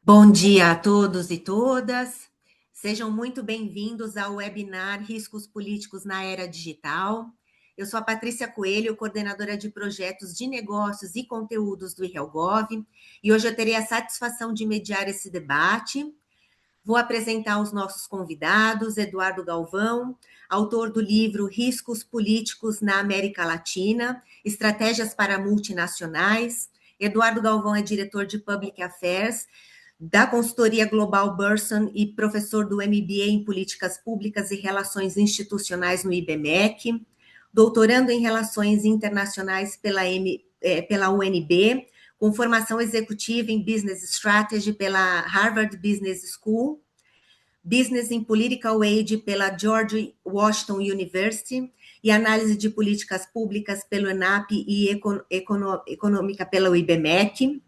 Bom dia a todos e todas. Sejam muito bem-vindos ao webinar Riscos Políticos na Era Digital. Eu sou a Patrícia Coelho, coordenadora de projetos de negócios e conteúdos do IRELGOV, e hoje eu terei a satisfação de mediar esse debate. Vou apresentar os nossos convidados: Eduardo Galvão, autor do livro Riscos Políticos na América Latina, Estratégias para Multinacionais. Eduardo Galvão é diretor de Public Affairs da consultoria Global Burson e professor do MBA em Políticas Públicas e Relações Institucionais no IBMEC, doutorando em Relações Internacionais pela UNB, com formação executiva em Business Strategy pela Harvard Business School, Business in Political Aid pela George Washington University e análise de políticas públicas pelo ENAP e econômica pela IBMEC.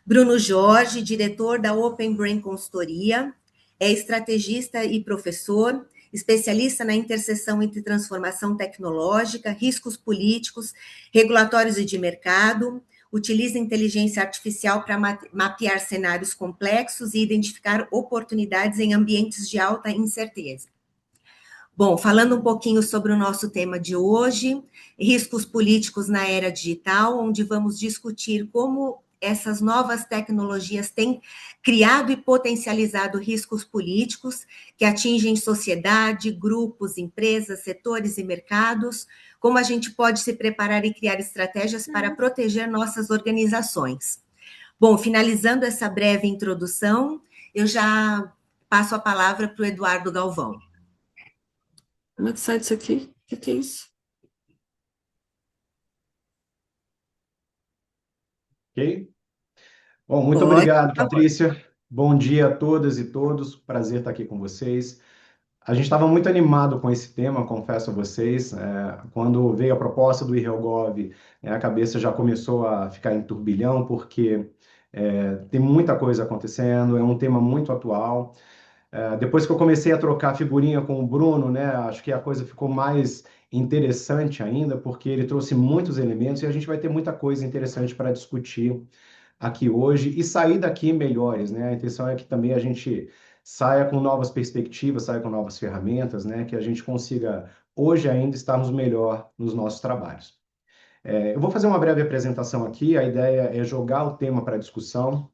Bruno Jorge, diretor da Open Brain Consultoria, é estrategista e professor, especialista na interseção entre transformação tecnológica, riscos políticos, regulatórios e de mercado, utiliza inteligência artificial para mapear cenários complexos e identificar oportunidades em ambientes de alta incerteza. Bom, falando um pouquinho sobre o nosso tema de hoje, riscos políticos na era digital, onde vamos discutir como essas novas tecnologias têm criado e potencializado riscos políticos que atingem sociedade, grupos, empresas, setores e mercados, como a gente pode se preparar e criar estratégias para proteger nossas organizações. Bom, finalizando essa breve introdução, eu já passo a palavra para o Eduardo Galvão. Como é que sai disso aqui? O que é isso? Ok? Bom, muito obrigado, Patrícia. Bom dia a todas e todos. Prazer estar aqui com vocês. A gente estava muito animado com esse tema, confesso a vocês. Quando veio a proposta do IRELGOV, a cabeça já começou a ficar em turbilhão, porque tem muita coisa acontecendo, é um tema muito atual. Depois que eu comecei a trocar figurinha com o Bruno, né, acho que a coisa ficou mais interessante ainda, porque ele trouxe muitos elementos e a gente vai ter muita coisa interessante para discutir aqui hoje e sair daqui melhores, né? A intenção é que também a gente saia com novas perspectivas, saia com novas ferramentas, né? Que a gente consiga hoje ainda estarmos melhor nos nossos trabalhos. Eu vou fazer uma breve apresentação aqui, a ideia é jogar o tema para discussão,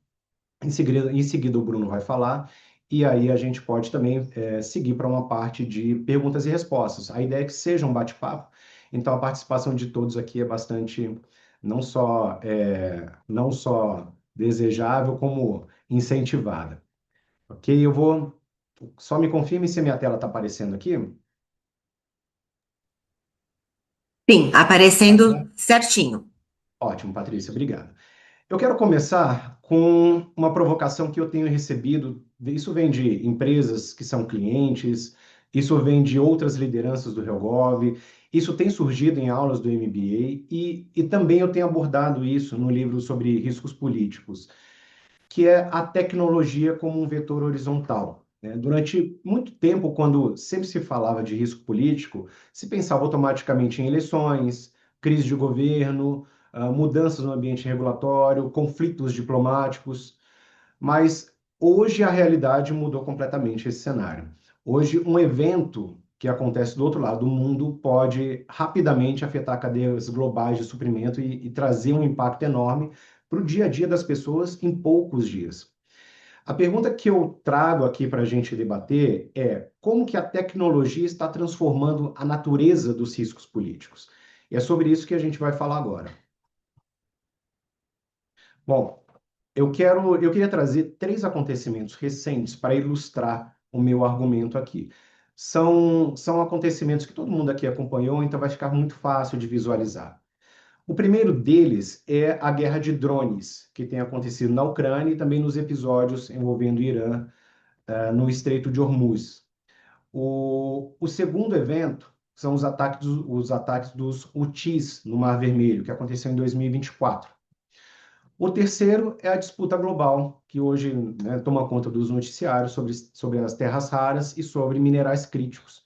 em seguida o Bruno vai falar, e aí a gente pode também seguir para uma parte de perguntas e respostas. A ideia é que seja um bate-papo, então a participação de todos aqui é bastante não só desejável, como incentivada. Ok? Eu vou. Só me confirme se a minha tela está aparecendo aqui. Sim, aparecendo certinho. Ótimo, Patrícia, obrigado. Eu quero começar com uma provocação que eu tenho recebido. Isso vem de empresas que são clientes, isso vem de outras lideranças do Helgov, isso tem surgido em aulas do MBA e também eu tenho abordado isso no livro sobre riscos políticos, que é a tecnologia como um vetor horizontal, né? Durante muito tempo, quando sempre se falava de risco político, se pensava automaticamente em eleições, crise de governo, mudanças no ambiente regulatório, conflitos diplomáticos, mas hoje a realidade mudou completamente esse cenário. Hoje, um evento que acontece do outro lado do mundo pode rapidamente afetar cadeias globais de suprimento e trazer um impacto enorme para o dia a dia das pessoas em poucos dias. A pergunta que eu trago aqui para a gente debater é como que a tecnologia está transformando a natureza dos riscos políticos. E é sobre isso que a gente vai falar agora. Bom, eu queria trazer três acontecimentos recentes para ilustrar o meu argumento aqui. São acontecimentos que todo mundo aqui acompanhou, então vai ficar muito fácil de visualizar. O primeiro deles é a guerra de drones, que tem acontecido na Ucrânia e também nos episódios envolvendo o Irã, no Estreito de Hormuz. O segundo evento são os ataques dos Houthis no Mar Vermelho, que aconteceu em 2024. O terceiro é a disputa global, que hoje, né, toma conta dos noticiários sobre as terras raras e sobre minerais críticos.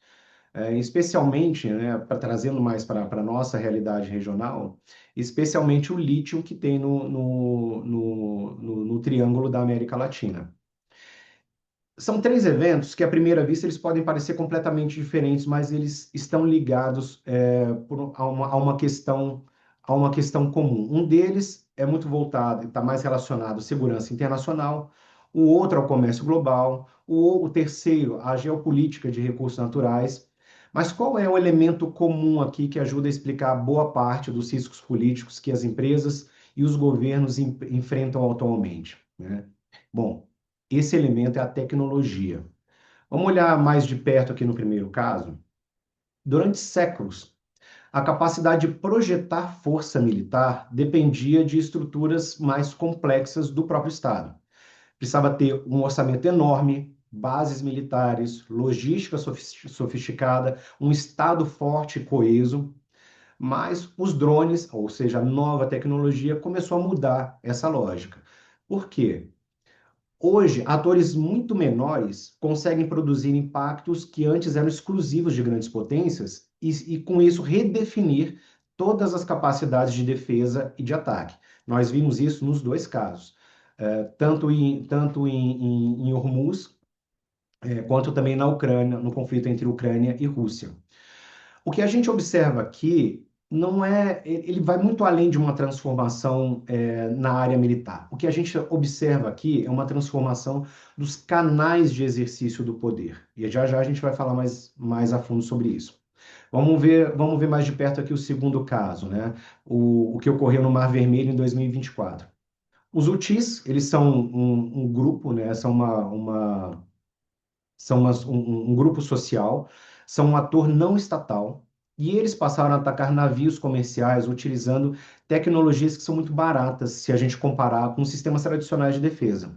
Especialmente, né, trazendo mais para a nossa realidade regional, especialmente o lítio que tem no Triângulo da América Latina. São três eventos que, à primeira vista, eles podem parecer completamente diferentes, mas eles estão ligados a uma questão comum. Um deles é muito voltado, está mais relacionado à segurança internacional, o outro ao comércio global, o terceiro à geopolítica de recursos naturais. Mas qual é o elemento comum aqui que ajuda a explicar boa parte dos riscos políticos que as empresas e os governos enfrentam atualmente, né? Bom, esse elemento é a tecnologia. Vamos olhar mais de perto aqui no primeiro caso. Durante séculos, a capacidade de projetar força militar dependia de estruturas mais complexas do próprio Estado. Precisava ter um orçamento enorme, bases militares, logística sofisticada, um Estado forte e coeso. Mas os drones, ou seja, a nova tecnologia, começou a mudar essa lógica. Por quê? Hoje, atores muito menores conseguem produzir impactos que antes eram exclusivos de grandes potências e com isso, redefinir todas as capacidades de defesa e de ataque. Nós vimos isso nos dois casos, tanto em Hormuz, quanto também na Ucrânia, no conflito entre Ucrânia e Rússia. O que a gente observa aqui não é, ele vai muito além de uma transformação na área militar. O que a gente observa aqui é uma transformação dos canais de exercício do poder. E já já a gente vai falar mais a fundo sobre isso. Vamos ver mais de perto aqui o segundo caso, né? O que ocorreu no Mar Vermelho em 2024. Os Houthis, eles são um grupo, né? São um grupo social, são um ator não estatal, e eles passaram a atacar navios comerciais utilizando tecnologias que são muito baratas se a gente comparar com sistemas tradicionais de defesa.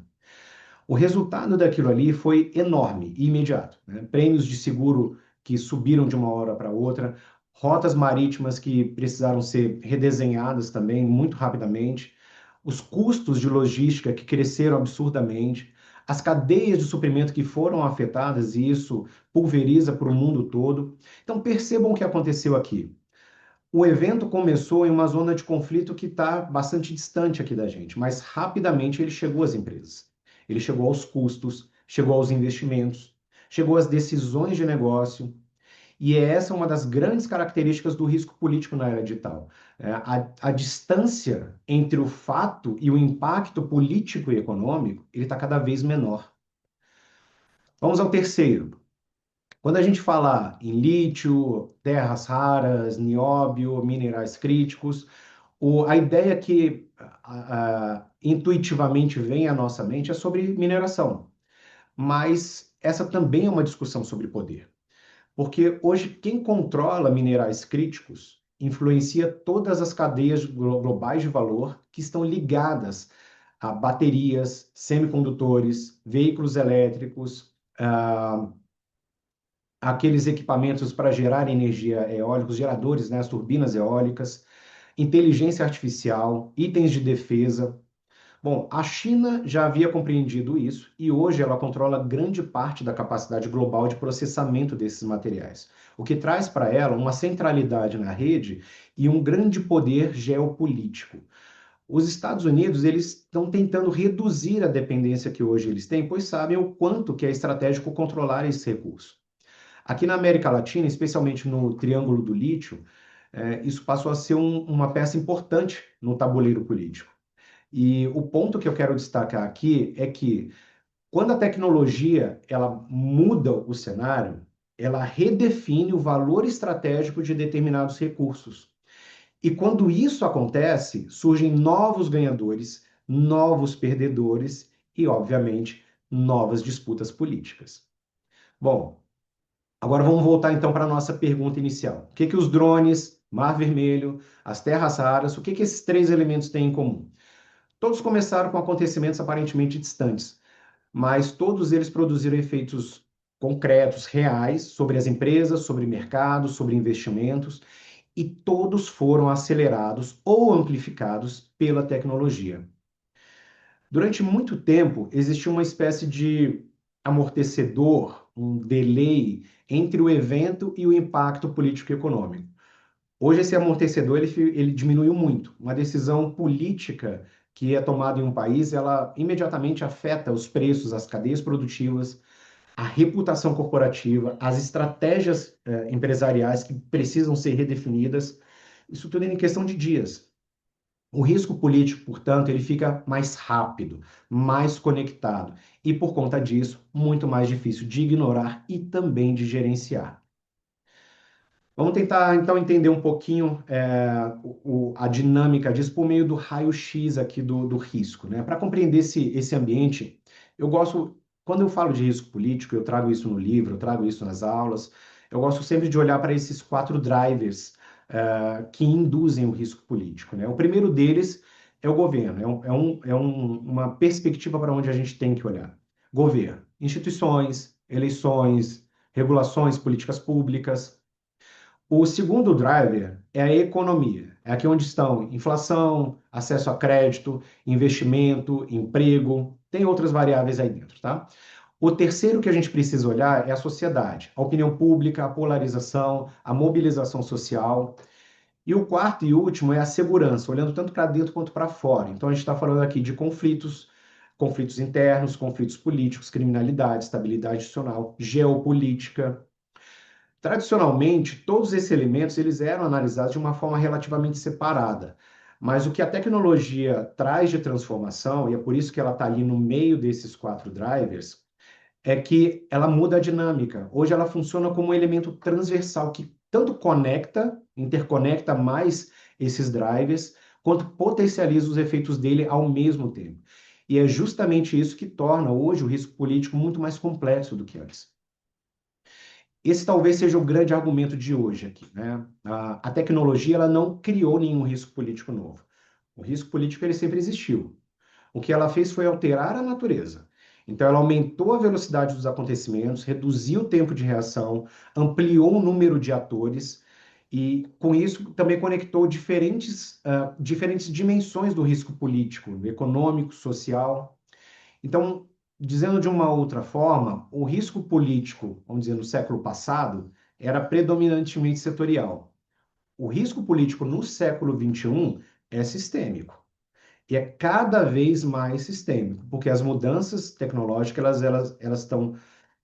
O resultado daquilo ali foi enorme e imediato, né? Prêmios de seguro que subiram de uma hora para outra, rotas marítimas que precisaram ser redesenhadas também muito rapidamente, os custos de logística que cresceram absurdamente, as cadeias de suprimento que foram afetadas, e isso pulveriza para o mundo todo. Então percebam o que aconteceu aqui. O evento começou em uma zona de conflito que está bastante distante aqui da gente, mas rapidamente ele chegou às empresas. Ele chegou aos custos, chegou aos investimentos, chegou às decisões de negócio, e essa é uma das grandes características do risco político na era digital. A distância entre o fato e o impacto político e econômico, ele está cada vez menor. Vamos ao terceiro. Quando a gente fala em lítio, terras raras, nióbio, minerais críticos, a ideia que intuitivamente vem à nossa mente é sobre mineração. Mas essa também é uma discussão sobre poder. Porque hoje quem controla minerais críticos influencia todas as cadeias globais de valor que estão ligadas a baterias, semicondutores, veículos elétricos, aqueles equipamentos para gerar energia eólica, os geradores, né, as turbinas eólicas, inteligência artificial, itens de defesa. Bom, a China já havia compreendido isso e hoje ela controla grande parte da capacidade global de processamento desses materiais, o que traz para ela uma centralidade na rede e um grande poder geopolítico. Os Estados Unidos, eles estão tentando reduzir a dependência que hoje eles têm, pois sabem o quanto que é estratégico controlar esse recurso. Aqui na América Latina, especialmente no Triângulo do Lítio, isso passou a ser uma peça importante no tabuleiro político. E o ponto que eu quero destacar aqui é que quando a tecnologia ela muda o cenário, ela redefine o valor estratégico de determinados recursos. E quando isso acontece, surgem novos ganhadores, novos perdedores e, obviamente, novas disputas políticas. Bom, agora vamos voltar então para a nossa pergunta inicial. O que os drones, Mar Vermelho, as terras raras, o que esses três elementos têm em comum? Todos começaram com acontecimentos aparentemente distantes, mas todos eles produziram efeitos concretos, reais, sobre as empresas, sobre mercados, sobre investimentos, e todos foram acelerados ou amplificados pela tecnologia. Durante muito tempo, existiu uma espécie de amortecedor, um delay entre o evento e o impacto político e econômico. Hoje esse amortecedor ele diminuiu muito. Uma decisão política que é tomada em um país, ela imediatamente afeta os preços, as cadeias produtivas, a reputação corporativa, as estratégias empresariais que precisam ser redefinidas, isso tudo é em questão de dias. O risco político, portanto, ele fica mais rápido, mais conectado e, por conta disso, muito mais difícil de ignorar e também de gerenciar. Vamos tentar, então, entender um pouquinho a dinâmica disso por meio do raio-x aqui do risco, né? Para compreender esse ambiente, eu gosto, quando eu falo de risco político, eu trago isso no livro, eu trago isso nas aulas, eu gosto sempre de olhar para esses 4 drivers que induzem o risco político, né? O primeiro deles é o governo, uma perspectiva para onde a gente tem que olhar. Governo, instituições, eleições, regulações, políticas públicas. O segundo driver é a economia. É aqui onde estão inflação, acesso a crédito, investimento, emprego, tem outras variáveis aí dentro, tá? O terceiro que a gente precisa olhar é a sociedade, a opinião pública, a polarização, a mobilização social. E o quarto e último é a segurança, olhando tanto para dentro quanto para fora. Então a gente está falando aqui de conflitos, conflitos internos, conflitos políticos, criminalidade, estabilidade institucional, geopolítica. Tradicionalmente, todos esses elementos eles eram analisados de uma forma relativamente separada. Mas o que a tecnologia traz de transformação, e é por isso que ela está ali no meio desses 4 drivers, é que ela muda a dinâmica. Hoje ela funciona como um elemento transversal que tanto conecta, interconecta mais esses drivers, quanto potencializa os efeitos dele ao mesmo tempo. E é justamente isso que torna hoje o risco político muito mais complexo do que antes. Esse talvez seja o grande argumento de hoje aqui, né? A tecnologia ela não criou nenhum risco político novo. O risco político ele sempre existiu. O que ela fez foi alterar a natureza. Então, ela aumentou a velocidade dos acontecimentos, reduziu o tempo de reação, ampliou o número de atores e, com isso, também conectou diferentes dimensões do risco político, econômico, social. Então, dizendo de uma outra forma, o risco político, vamos dizer, no século passado, era predominantemente setorial. O risco político no século XXI é sistêmico. E é cada vez mais sistêmico, porque as mudanças tecnológicas elas estão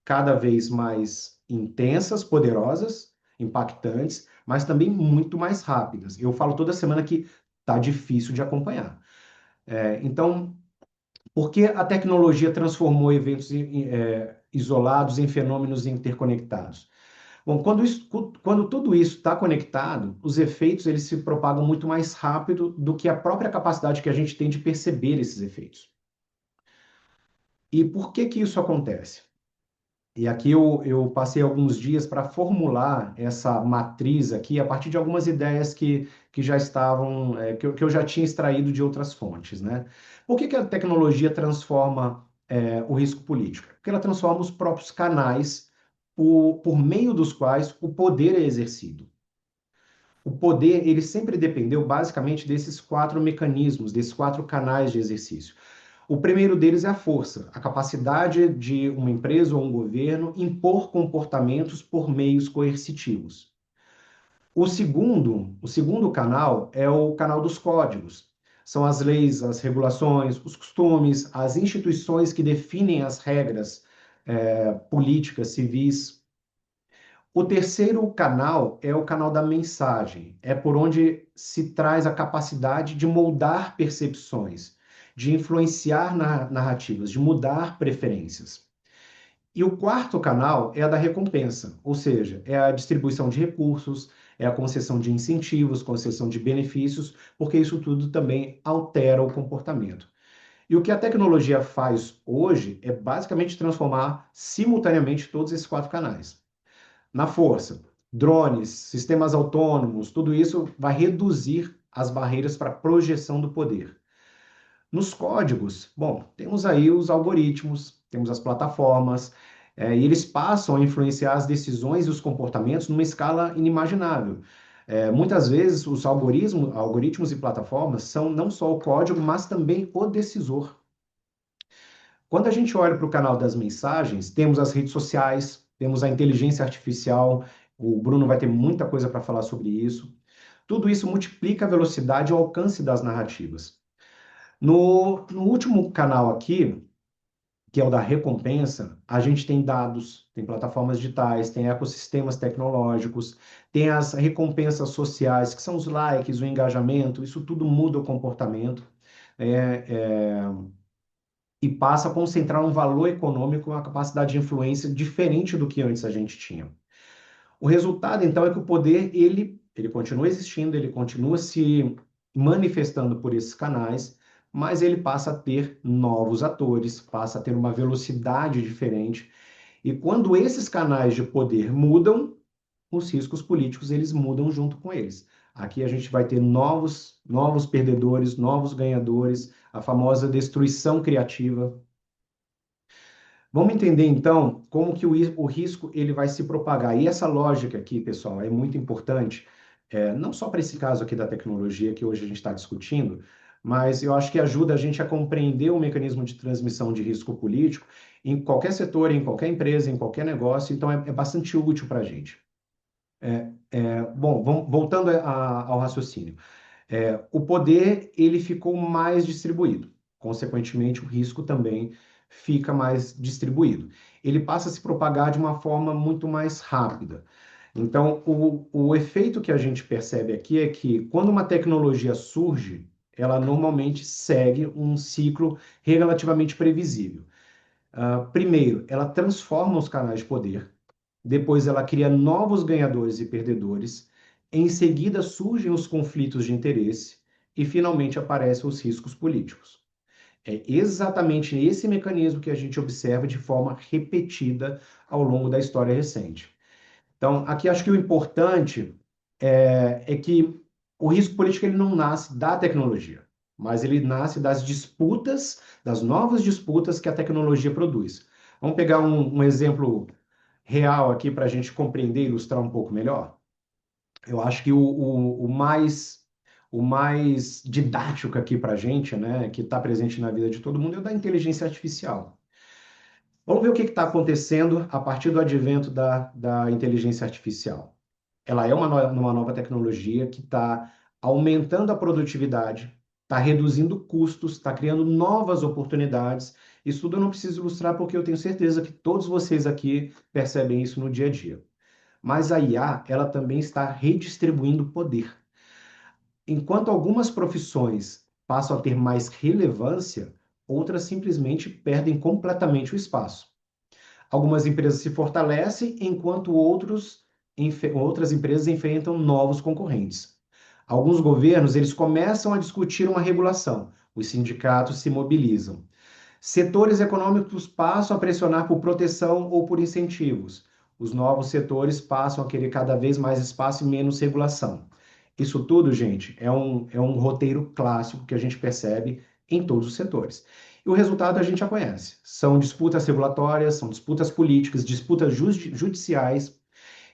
cada vez mais intensas, poderosas, impactantes, mas também muito mais rápidas. Eu falo toda semana que está difícil de acompanhar. Então, por que a tecnologia transformou eventos isolados em fenômenos interconectados? Bom, quando tudo isso está conectado, os efeitos eles se propagam muito mais rápido do que a própria capacidade que a gente tem de perceber esses efeitos. E por que que isso acontece? E aqui eu passei alguns dias para formular essa matriz aqui a partir de algumas ideias que já estavam, que eu já tinha extraído de outras fontes, né? Por que que a tecnologia transforma o risco político? Porque ela transforma os próprios canais por meio dos quais o poder é exercido. O poder, ele sempre dependeu basicamente desses 4 mecanismos, desses 4 canais de exercício. O primeiro deles é a força, a capacidade de uma empresa ou um governo impor comportamentos por meios coercitivos. O segundo canal é o canal dos códigos. São as leis, as regulações, os costumes, as instituições que definem as regras políticas, civis. O terceiro canal é o canal da mensagem. É por onde se traz a capacidade de moldar percepções, de influenciar narrativas, de mudar preferências. E o quarto canal é a da recompensa, ou seja, é a distribuição de recursos, é a concessão de incentivos, concessão de benefícios, porque isso tudo também altera o comportamento. E o que a tecnologia faz hoje é basicamente transformar simultaneamente todos esses 4 canais. Na força, drones, sistemas autônomos, tudo isso vai reduzir as barreiras para a projeção do poder. Nos códigos, bom, temos aí os algoritmos, temos as plataformas, e eles passam a influenciar as decisões e os comportamentos numa escala inimaginável. Muitas vezes, os algoritmos e plataformas são não só o código, mas também o decisor. Quando a gente olha para o canal das mensagens, temos as redes sociais, temos a inteligência artificial, o Bruno vai ter muita coisa para falar sobre isso. Tudo isso multiplica a velocidade e o alcance das narrativas. No último canal aqui, que é o da recompensa, a gente tem dados, tem plataformas digitais, tem ecossistemas tecnológicos, tem as recompensas sociais, que são os likes, o engajamento, isso tudo muda o comportamento, é, é, e passa a concentrar um valor econômico, uma capacidade de influência diferente do que antes a gente tinha. O resultado, então, é que o poder, ele continua existindo, ele continua se manifestando por esses canais, mas ele passa a ter novos atores, passa a ter uma velocidade diferente. E quando esses canais de poder mudam, os riscos políticos, eles mudam junto com eles. Aqui a gente vai ter novos perdedores, novos ganhadores, a famosa destruição criativa. Vamos entender então como que o risco ele vai se propagar. E essa lógica aqui, pessoal, é muito importante, não só para esse caso aqui da tecnologia que hoje a gente está discutindo, mas eu acho que ajuda a gente a compreender o mecanismo de transmissão de risco político em qualquer setor, em qualquer empresa, em qualquer negócio, então é bastante útil para a gente. Bom, voltando ao raciocínio. O poder ele ficou mais distribuído. Consequentemente, o risco também fica mais distribuído. Ele passa a se propagar de uma forma muito mais rápida. Então, o efeito que a gente percebe aqui é que quando uma tecnologia surge, ela normalmente segue um ciclo relativamente previsível. Primeiro, ela transforma os canais de poder. Depois ela cria novos ganhadores e perdedores. Em seguida surgem os conflitos de interesse e finalmente aparecem os riscos políticos. É exatamente esse mecanismo que a gente observa de forma repetida ao longo da história recente. Então, aqui acho que o importante é que o risco político ele não nasce da tecnologia, mas ele nasce das disputas, das novas disputas que a tecnologia produz. Vamos pegar um exemplo real aqui para a gente compreender e ilustrar um pouco melhor? Eu acho que o mais didático aqui para a gente, né, que está presente na vida de todo mundo, é o da inteligência artificial. Vamos ver o que está acontecendo a partir do advento da inteligência artificial. Ela é uma nova tecnologia que está aumentando a produtividade, está reduzindo custos, está criando novas oportunidades. Isso tudo eu não preciso ilustrar porque eu tenho certeza que todos vocês aqui percebem isso no dia a dia. Mas a IA, ela também está redistribuindo poder. Enquanto algumas profissões passam a ter mais relevância, outras simplesmente perdem completamente o espaço. Algumas empresas se fortalecem, enquanto outras empresas enfrentam novos concorrentes. Alguns governos eles começam a discutir uma regulação, os sindicatos se mobilizam. Setores econômicos passam a pressionar por proteção ou por incentivos. Os novos setores passam a querer cada vez mais espaço e menos regulação. Isso tudo, gente, é um roteiro clássico que a gente percebe em todos os setores. E o resultado a gente já conhece. São disputas regulatórias, são disputas políticas, disputas judiciais.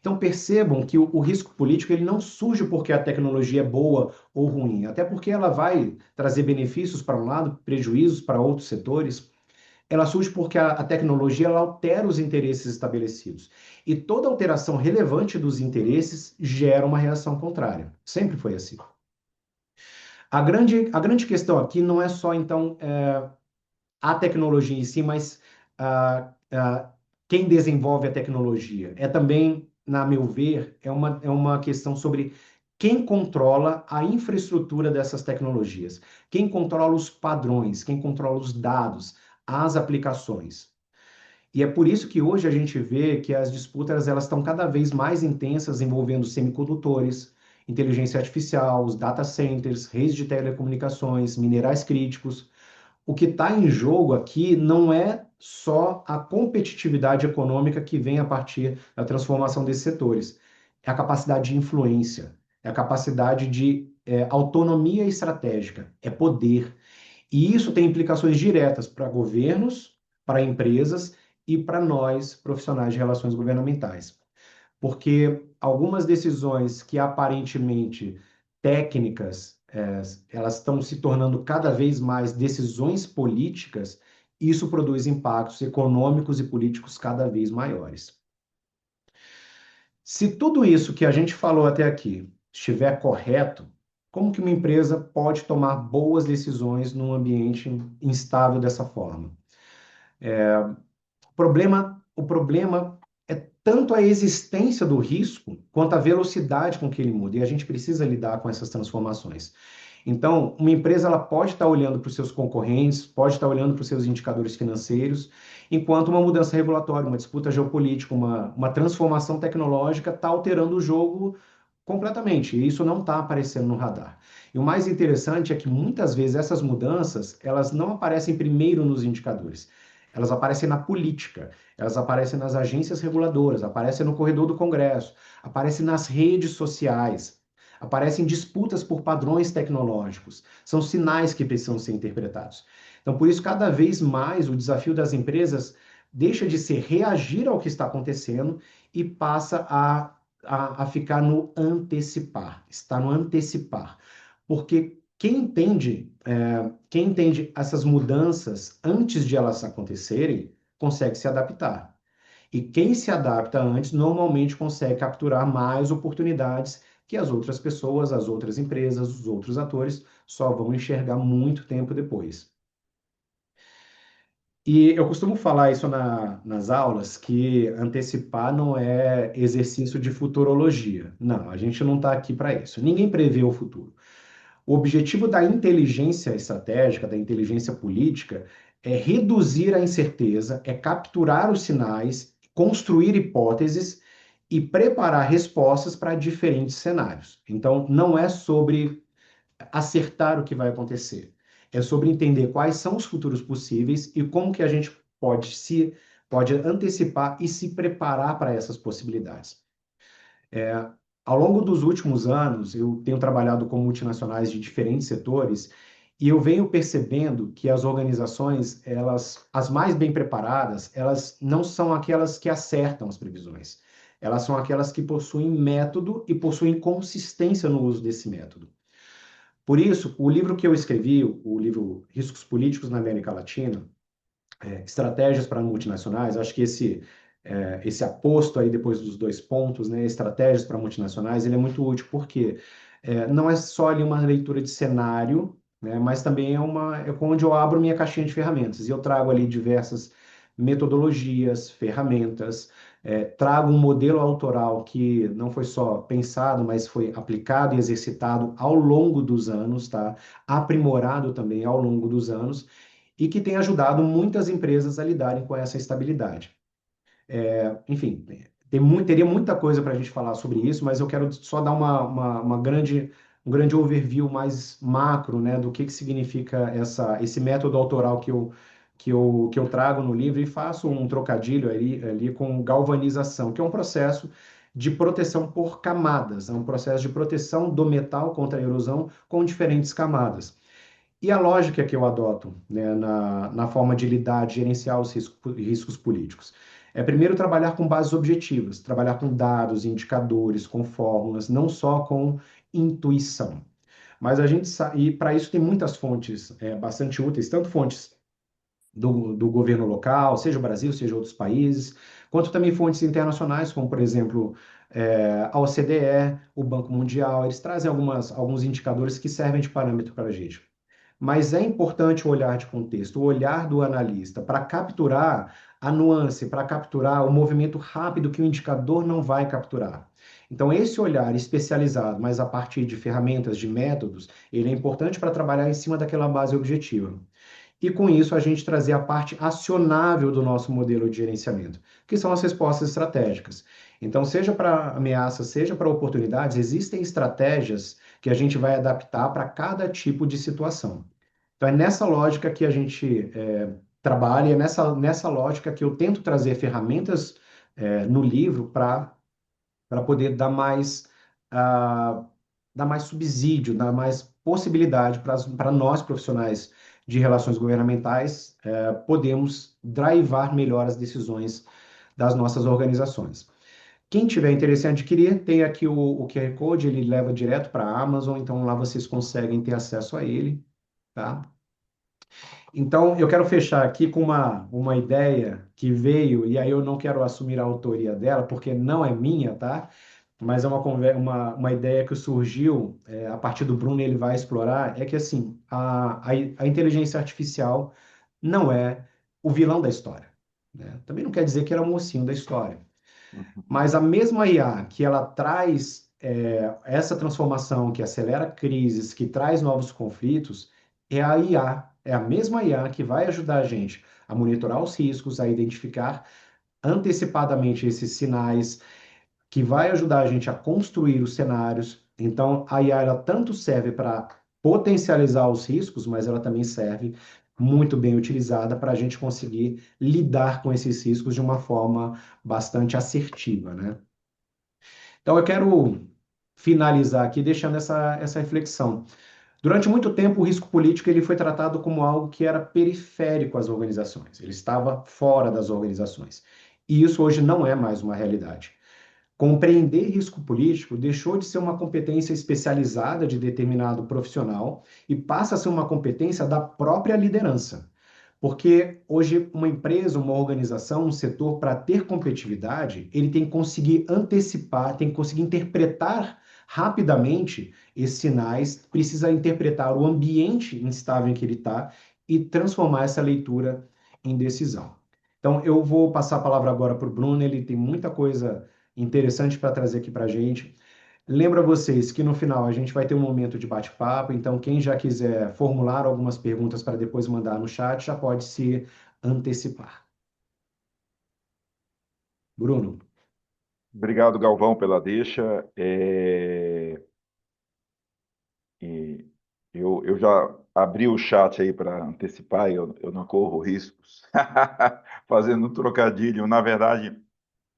Então percebam que o risco político ele não surge porque a tecnologia é boa ou ruim, até porque ela vai trazer benefícios para um lado, prejuízos para outros setores. Ela surge porque a tecnologia ela altera os interesses estabelecidos. E toda alteração relevante dos interesses gera uma reação contrária. Sempre foi assim. A grande questão aqui não é só, então, a tecnologia em si, mas quem desenvolve a tecnologia. É também, na meu ver, é uma questão sobre quem controla a infraestrutura dessas tecnologias, quem controla os padrões, quem controla os dados, as aplicações. E é por isso que hoje a gente vê que as disputas elas estão cada vez mais intensas envolvendo semicondutores, inteligência artificial, os data centers, redes de telecomunicações, minerais críticos. O que está em jogo aqui não é só a competitividade econômica que vem a partir da transformação desses setores. É a capacidade de influência, é a capacidade de autonomia estratégica, é poder. E isso tem implicações diretas para governos, para empresas e para nós, profissionais de relações governamentais. Porque algumas decisões que aparentemente técnicas, elas estão se tornando cada vez mais decisões políticas, isso produz impactos econômicos e políticos cada vez maiores. Se tudo isso que a gente falou até aqui estiver correto, como que uma empresa pode tomar boas decisões num ambiente instável dessa forma? O problema é tanto a existência do risco quanto a velocidade com que ele muda, e a gente precisa lidar com essas transformações. Então, uma empresa ela pode estar olhando para os seus concorrentes, pode estar olhando para os seus indicadores financeiros, enquanto uma mudança regulatória, uma disputa geopolítica, uma transformação tecnológica está alterando o jogo completamente, e isso não está aparecendo no radar. E o mais interessante é que muitas vezes essas mudanças, elas não aparecem primeiro nos indicadores. Elas aparecem na política, elas aparecem nas agências reguladoras, aparecem no corredor do Congresso, aparecem nas redes sociais, aparecem disputas por padrões tecnológicos. São sinais que precisam ser interpretados. Então, por isso, cada vez mais o desafio das empresas deixa de ser reagir ao que está acontecendo e passa a ficar no antecipar, está no antecipar. Porque quem entende essas mudanças antes de elas acontecerem, consegue se adaptar. E quem se adapta antes, normalmente consegue capturar mais oportunidades que as outras pessoas, as outras empresas, os outros atores só vão enxergar muito tempo depois. E eu costumo falar isso nas aulas, que antecipar não é exercício de futurologia. Não, a gente não está aqui para isso. Ninguém prevê o futuro. O objetivo da inteligência estratégica, da inteligência política, é reduzir a incerteza, é capturar os sinais, construir hipóteses e preparar respostas para diferentes cenários. Então, não é sobre acertar o que vai acontecer. É sobre entender quais são os futuros possíveis e como que a gente pode antecipar e se preparar para essas possibilidades. Ao longo dos últimos anos, eu tenho trabalhado com multinacionais de diferentes setores e eu venho percebendo que as organizações, as mais bem preparadas, elas não são aquelas que acertam as previsões. Elas são aquelas que possuem método e possuem consistência no uso desse método. Por isso, o livro que eu escrevi, o livro Riscos Políticos na América Latina, Estratégias para Multinacionais, acho que esse aposto aí depois dos dois pontos, né, estratégias para multinacionais, ele é muito útil porque não é só ali uma leitura de cenário, né, mas também é onde eu abro minha caixinha de ferramentas e eu trago ali diversas metodologias, ferramentas, trago um modelo autoral que não foi só pensado, mas foi aplicado e exercitado ao longo dos anos, tá? Aprimorado também ao longo dos anos e que tem ajudado muitas empresas a lidarem com essa estabilidade. Enfim, teria muita coisa para a gente falar sobre isso, mas eu quero só dar um grande overview mais macro, né, do que significa esse método autoral que eu trago no livro e faço um trocadilho ali com galvanização, que é um processo de proteção por camadas, é um processo de proteção do metal contra a erosão com diferentes camadas. E a lógica que eu adoto, né, na forma de lidar, de gerenciar os riscos políticos, é primeiro trabalhar com bases objetivas, trabalhar com dados, indicadores, com fórmulas, não só com intuição. Mas e para isso tem muitas fontes bastante úteis, tanto fontes do governo local, seja o Brasil, seja outros países, quanto também fontes internacionais, como, por exemplo, a OCDE, o Banco Mundial, eles trazem alguns indicadores que servem de parâmetro para a gente. Mas é importante o olhar de contexto, o olhar do analista, para capturar a nuance, para capturar o movimento rápido que o indicador não vai capturar. Então, esse olhar especializado, mas a partir de ferramentas, de métodos, ele é importante para trabalhar em cima daquela base objetiva. E com isso, a gente trazer a parte acionável do nosso modelo de gerenciamento, que são as respostas estratégicas. Então, seja para ameaças, seja para oportunidades, existem estratégias que a gente vai adaptar para cada tipo de situação. Então, é nessa lógica que a gente trabalha, é nessa lógica que eu tento trazer ferramentas no livro para poder dar mais subsídio, dar mais possibilidade para nós, profissionais de relações governamentais, podemos drivar melhor as decisões das nossas organizações. Quem tiver interesse em adquirir, tem aqui o QR Code, ele leva direto para a Amazon, então lá vocês conseguem ter acesso a ele, tá? Então, eu quero fechar aqui com uma ideia que veio, e aí eu não quero assumir a autoria dela, porque não é minha, tá? Mas é uma ideia que surgiu a partir do Bruno, ele vai explorar, é que assim, a inteligência artificial não é o vilão da história, né? Também não quer dizer que ele é o mocinho da história. Uhum. Mas a mesma IA que ela traz essa transformação, que acelera crises, que traz novos conflitos, é a IA, é a mesma IA que vai ajudar a gente a monitorar os riscos, a identificar antecipadamente esses sinais, que vai ajudar a gente a construir os cenários. Então, a IA ela tanto serve para potencializar os riscos, mas ela também serve muito bem utilizada para a gente conseguir lidar com esses riscos de uma forma bastante assertiva, né? Então, eu quero finalizar aqui deixando essa reflexão. Durante muito tempo, o risco político ele foi tratado como algo que era periférico às organizações, ele estava fora das organizações. E isso hoje não é mais uma realidade. Compreender risco político deixou de ser uma competência especializada de determinado profissional e passa a ser uma competência da própria liderança. Porque hoje uma empresa, uma organização, um setor, para ter competitividade, ele tem que conseguir antecipar, tem que conseguir interpretar rapidamente esses sinais, precisa interpretar o ambiente instável em que ele está e transformar essa leitura em decisão. Então, eu vou passar a palavra agora para o Bruno, ele tem muita coisa interessante para trazer aqui para a gente. Lembra vocês que no final a gente vai ter um momento de bate-papo, então quem já quiser formular algumas perguntas para depois mandar no chat já pode se antecipar. Bruno. Obrigado, Galvão, pela deixa. E eu já abri o chat aí para antecipar, eu não corro riscos. Fazendo um trocadilho. Na verdade,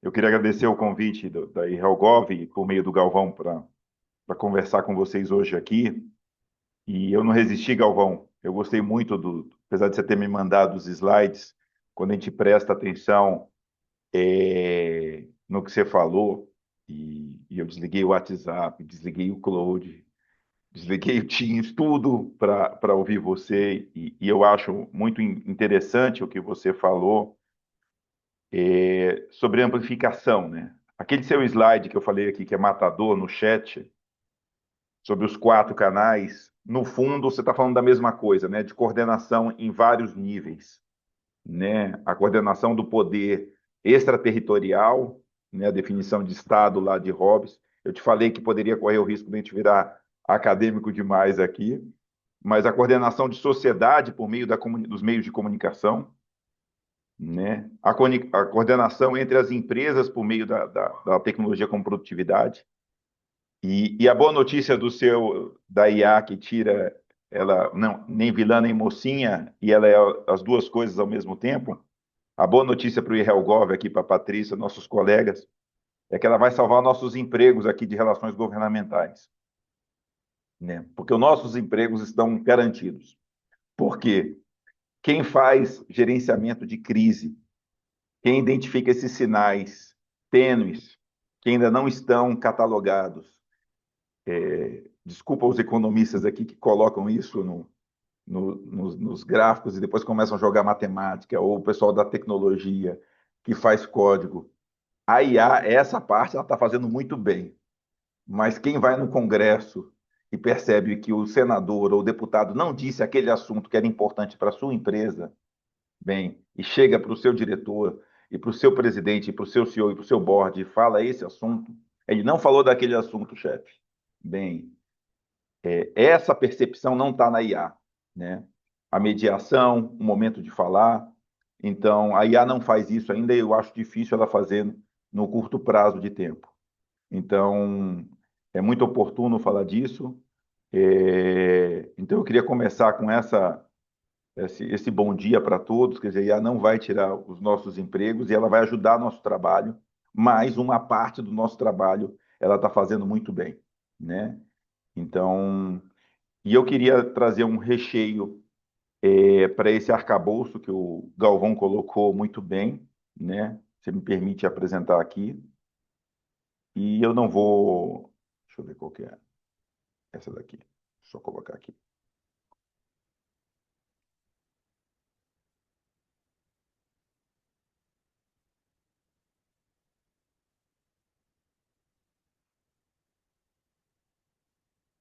eu queria agradecer o convite da Helgov, por meio do Galvão, para conversar com vocês hoje aqui. E eu não resisti, Galvão. Eu gostei muito apesar de você ter me mandado os slides, quando a gente presta atenção no que você falou, e eu desliguei o WhatsApp, desliguei o Cloud, desliguei o Teams, tudo para ouvir você, e eu acho muito interessante o que você falou sobre amplificação, né? Aquele seu slide que eu falei aqui, que é matador no chat, sobre os 4 canais, no fundo você está falando da mesma coisa, né? De coordenação em vários níveis, né? A coordenação do poder extraterritorial, né? A definição de Estado lá de Hobbes. Eu te falei que poderia correr o risco de a gente virar acadêmico demais aqui, mas a coordenação de sociedade por meio dos meios de comunicação, né? A coordenação entre as empresas por meio da tecnologia com produtividade. E a boa notícia da IA que tira ela não, nem vilã nem mocinha, e ela é as duas coisas ao mesmo tempo. A boa notícia para o IHelGov aqui, para a Patrícia, nossos colegas, é que ela vai salvar nossos empregos aqui de relações governamentais, né? Porque os nossos empregos estão garantidos. Por quê? Quem faz gerenciamento de crise, quem identifica esses sinais tênues, que ainda não estão catalogados, desculpa os economistas aqui que colocam isso nos gráficos e depois começam a jogar matemática, ou o pessoal da tecnologia que faz código. A IA, essa parte, ela está fazendo muito bem. Mas quem vai no Congresso e percebe que o senador ou o deputado não disse aquele assunto que era importante para a sua empresa, bem, e chega para o seu diretor, e para o seu presidente, e para o seu CEO, e para o seu board, e fala esse assunto, ele não falou daquele assunto, chefe. Bem, essa percepção não está na IA, né? A mediação, o momento de falar. Então, a IA não faz isso ainda e eu acho difícil ela fazer no curto prazo de tempo. Então, é muito oportuno falar disso. Então, eu queria começar com esse bom dia para todos. Quer dizer, a IA não vai tirar os nossos empregos e ela vai ajudar nosso trabalho, mas uma parte do nosso trabalho ela está fazendo muito bem, né? Então, e eu queria trazer um recheio para esse arcabouço que o Galvão colocou muito bem, né? Você me permite apresentar aqui. E eu não vou. Deixa eu ver qual que é essa daqui. Só colocar aqui.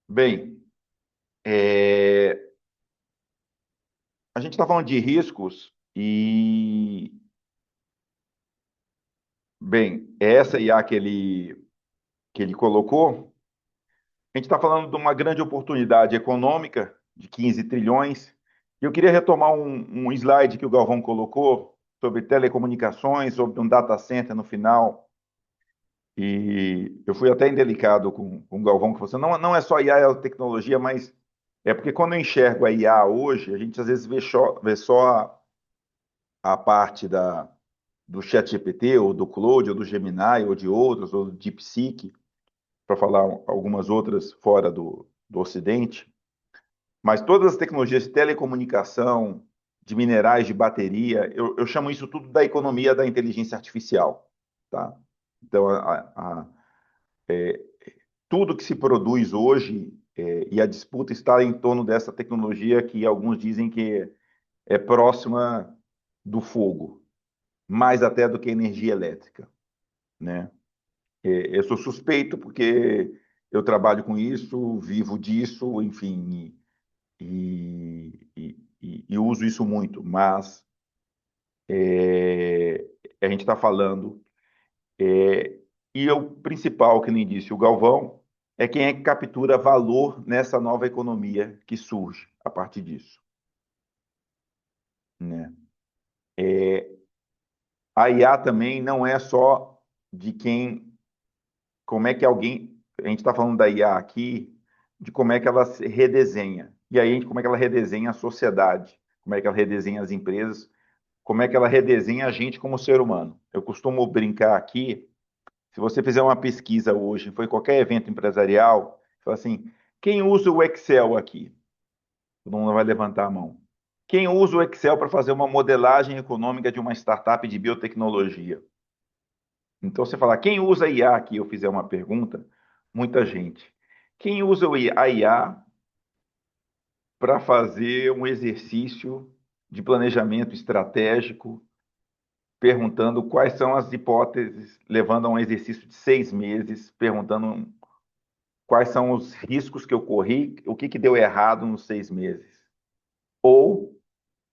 Bem, a gente está falando de riscos E, bem, essa IA que ele colocou, a gente está falando de uma grande oportunidade econômica de 15 trilhões. E eu queria retomar um slide que o Galvão colocou sobre telecomunicações, sobre um data center no final. E eu fui até indelicado com o Galvão, que você não é só IA, é tecnologia, mas é porque quando eu enxergo a IA hoje, a gente às vezes vê só a parte do ChatGPT, ou do Claude, ou do Gemini, ou de outros, ou do DeepSeek, para falar algumas outras fora do Ocidente. Mas todas as tecnologias de telecomunicação, de minerais, de bateria, eu chamo isso tudo da economia da inteligência artificial, tá? Então, tudo que se produz hoje, e a disputa está em torno dessa tecnologia que alguns dizem que é próxima do fogo, mais até do que energia elétrica, né? Eu sou suspeito porque eu trabalho com isso, vivo disso, enfim, e uso isso muito, mas a gente está falando, e o principal, que nem disse o Galvão, é quem é que captura valor nessa nova economia que surge a partir disso, né? A IA também não é só de quem, como é que alguém, a gente está falando da IA aqui, de como é que ela se redesenha, e aí como é que ela redesenha a sociedade, como é que ela redesenha as empresas, como é que ela redesenha a gente como ser humano. Eu costumo brincar aqui, se você fizer uma pesquisa hoje, foi qualquer evento empresarial, fala assim, quem usa o Excel aqui? Todo mundo vai levantar a mão. Quem usa o Excel para fazer uma modelagem econômica de uma startup de biotecnologia? Então, você fala, quem usa IA aqui? Eu fizer uma pergunta, muita gente. Quem usa a IA para fazer um exercício de planejamento estratégico, perguntando quais são as hipóteses, levando a um exercício de 6 meses, perguntando quais são os riscos que eu corri, o que deu errado nos 6 meses. Ou,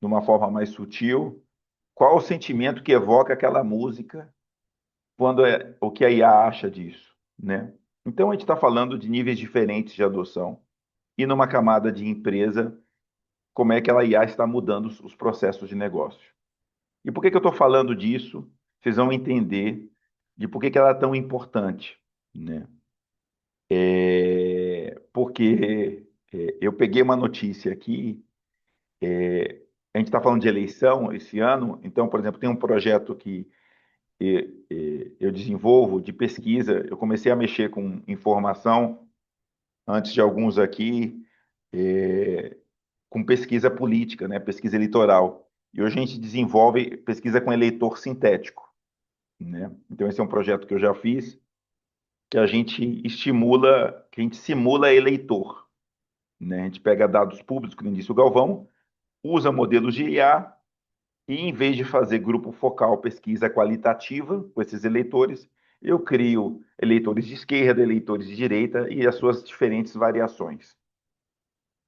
de uma forma mais sutil, qual o sentimento que evoca aquela música quando o que a IA acha disso, né? Então, a gente está falando de níveis diferentes de adoção. E numa camada de empresa, como é que a IA está mudando os processos de negócio. E por que eu estou falando disso? Vocês vão entender de por que ela é tão importante, né? Porque eu peguei uma notícia aqui, a gente está falando de eleição esse ano, então, por exemplo, tem um projeto que eu desenvolvo de pesquisa, eu comecei a mexer com informação antes de alguns aqui, com pesquisa política, né, pesquisa eleitoral. E hoje a gente desenvolve pesquisa com eleitor sintético, né? Então esse é um projeto que eu já fiz, que a gente estimula, que a gente simula eleitor, né? A gente pega dados públicos, como disse o Galvão, usa modelos de IA e em vez de fazer grupo focal, pesquisa qualitativa com esses eleitores, eu crio eleitores de esquerda, eleitores de direita e as suas diferentes variações.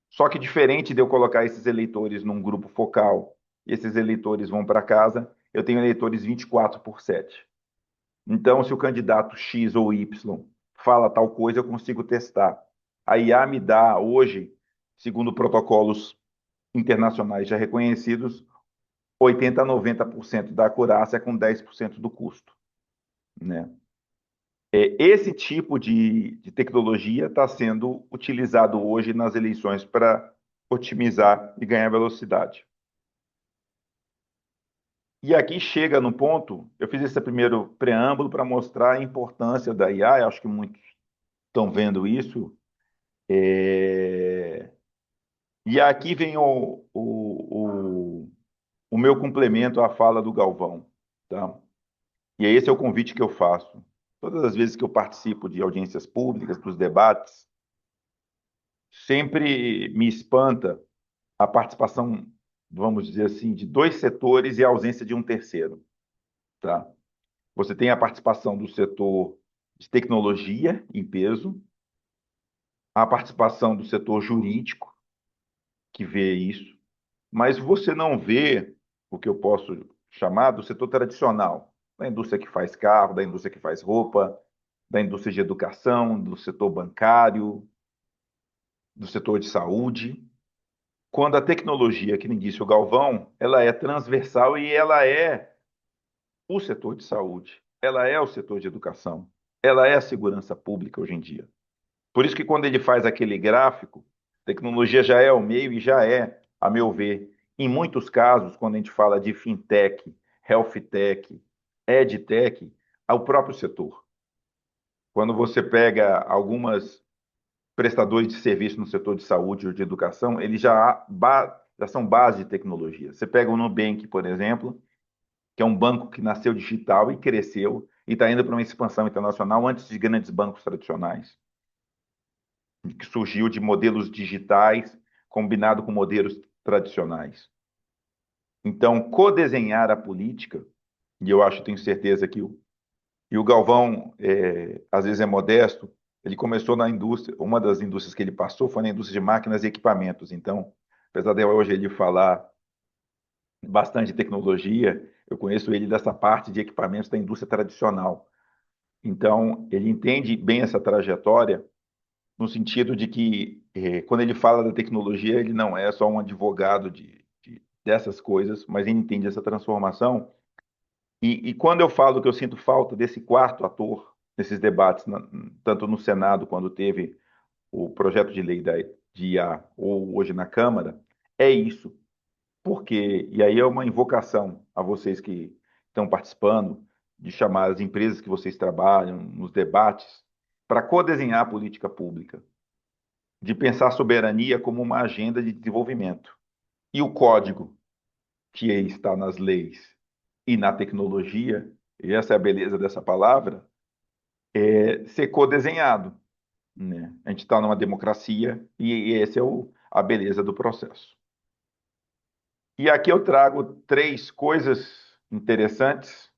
Só que diferente de eu colocar esses eleitores num grupo focal e esses eleitores vão para casa, eu tenho eleitores 24/7. Então, se o candidato X ou Y fala tal coisa, eu consigo testar. A IA me dá hoje, segundo protocolos internacionais já reconhecidos, 80 a 90% da acurácia com 10% do custo, né? Esse tipo de tecnologia está sendo utilizado hoje nas eleições para otimizar e ganhar velocidade. E aqui chega no ponto, eu fiz esse primeiro preâmbulo para mostrar a importância da IA, eu acho que muitos estão vendo isso. E aqui vem o meu complemento à fala do Galvão, tá? E esse é o convite que eu faço. Todas as vezes que eu participo de audiências públicas, dos debates, sempre me espanta a participação, vamos dizer assim, de dois setores e a ausência de um terceiro, tá? Você tem a participação do setor de tecnologia em peso, a participação do setor jurídico, que vê isso, mas você não vê o que eu posso chamar do setor tradicional, da indústria que faz carro, da indústria que faz roupa, da indústria de educação, do setor bancário, do setor de saúde, quando a tecnologia, que nem disse o Galvão, ela é transversal e ela é o setor de saúde, ela é o setor de educação, ela é a segurança pública hoje em dia. Por isso que quando ele faz aquele gráfico, tecnologia já é o meio e já é, a meu ver, em muitos casos, quando a gente fala de fintech, health tech, edtech, ao próprio setor. Quando você pega algumas prestadores de serviço no setor de saúde ou de educação, eles já são base de tecnologia. Você pega o Nubank, por exemplo, que é um banco que nasceu digital e cresceu e está indo para uma expansão internacional antes de grandes bancos tradicionais, que surgiu de modelos digitais combinado com modelos tradicionais. Então, codesenhar a política, e eu acho, tenho certeza que o Galvão, às vezes é modesto, ele começou na indústria, uma das indústrias que ele passou foi na indústria de máquinas e equipamentos. Então, apesar de hoje ele falar bastante de tecnologia, eu conheço ele dessa parte de equipamentos da indústria tradicional. Então, ele entende bem essa trajetória, no sentido de que, quando ele fala da tecnologia, ele não é só um advogado dessas coisas, mas ele entende essa transformação. E quando eu falo que eu sinto falta desse quarto ator nesses debates, tanto no Senado, quando teve o projeto de lei de IA, ou hoje na Câmara, é isso. Porque, e aí é uma invocação a vocês que estão participando, de chamar as empresas que vocês trabalham nos debates, para codesenhar a política pública, de pensar a soberania como uma agenda de desenvolvimento. E o código que está nas leis e na tecnologia, e essa é a beleza dessa palavra, é ser codesenhado, né? A gente está numa democracia e essa é a beleza do processo. E aqui eu trago 3 coisas interessantes.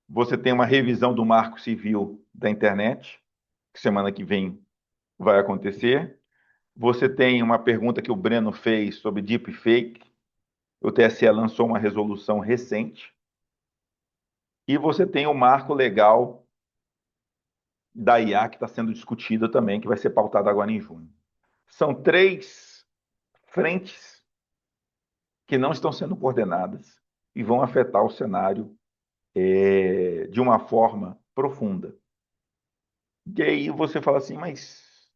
Você tem uma revisão do Marco Civil da internet, que semana que vem vai acontecer. Você tem uma pergunta que o Breno fez sobre deepfake. O TSE lançou uma resolução recente. E você tem o marco legal da IA que está sendo discutida também, que vai ser pautada agora em junho. São 3 frentes que não estão sendo coordenadas e vão afetar o cenário de uma forma profunda. E aí você fala assim, mas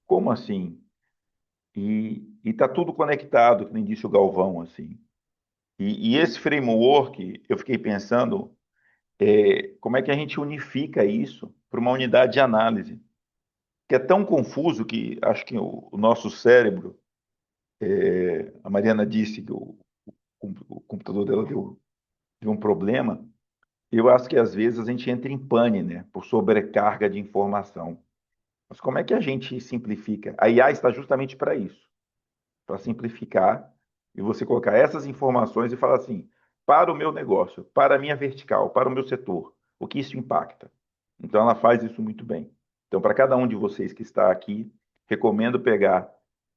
como assim? E está tudo conectado, que nem disse o Galvão, assim. E esse framework, eu fiquei pensando, como é que a gente unifica isso para uma unidade de análise? Que é tão confuso que acho que o nosso cérebro, a Mariana disse que o computador dela deu um problema. Eu acho que às vezes a gente entra em pane, né, por sobrecarga de informação. Mas como é que a gente simplifica? A IA está justamente para isso, para simplificar e você colocar essas informações e falar assim, para o meu negócio, para a minha vertical, para o meu setor, o que isso impacta? Então ela faz isso muito bem. Então, para cada um de vocês que está aqui, recomendo pegar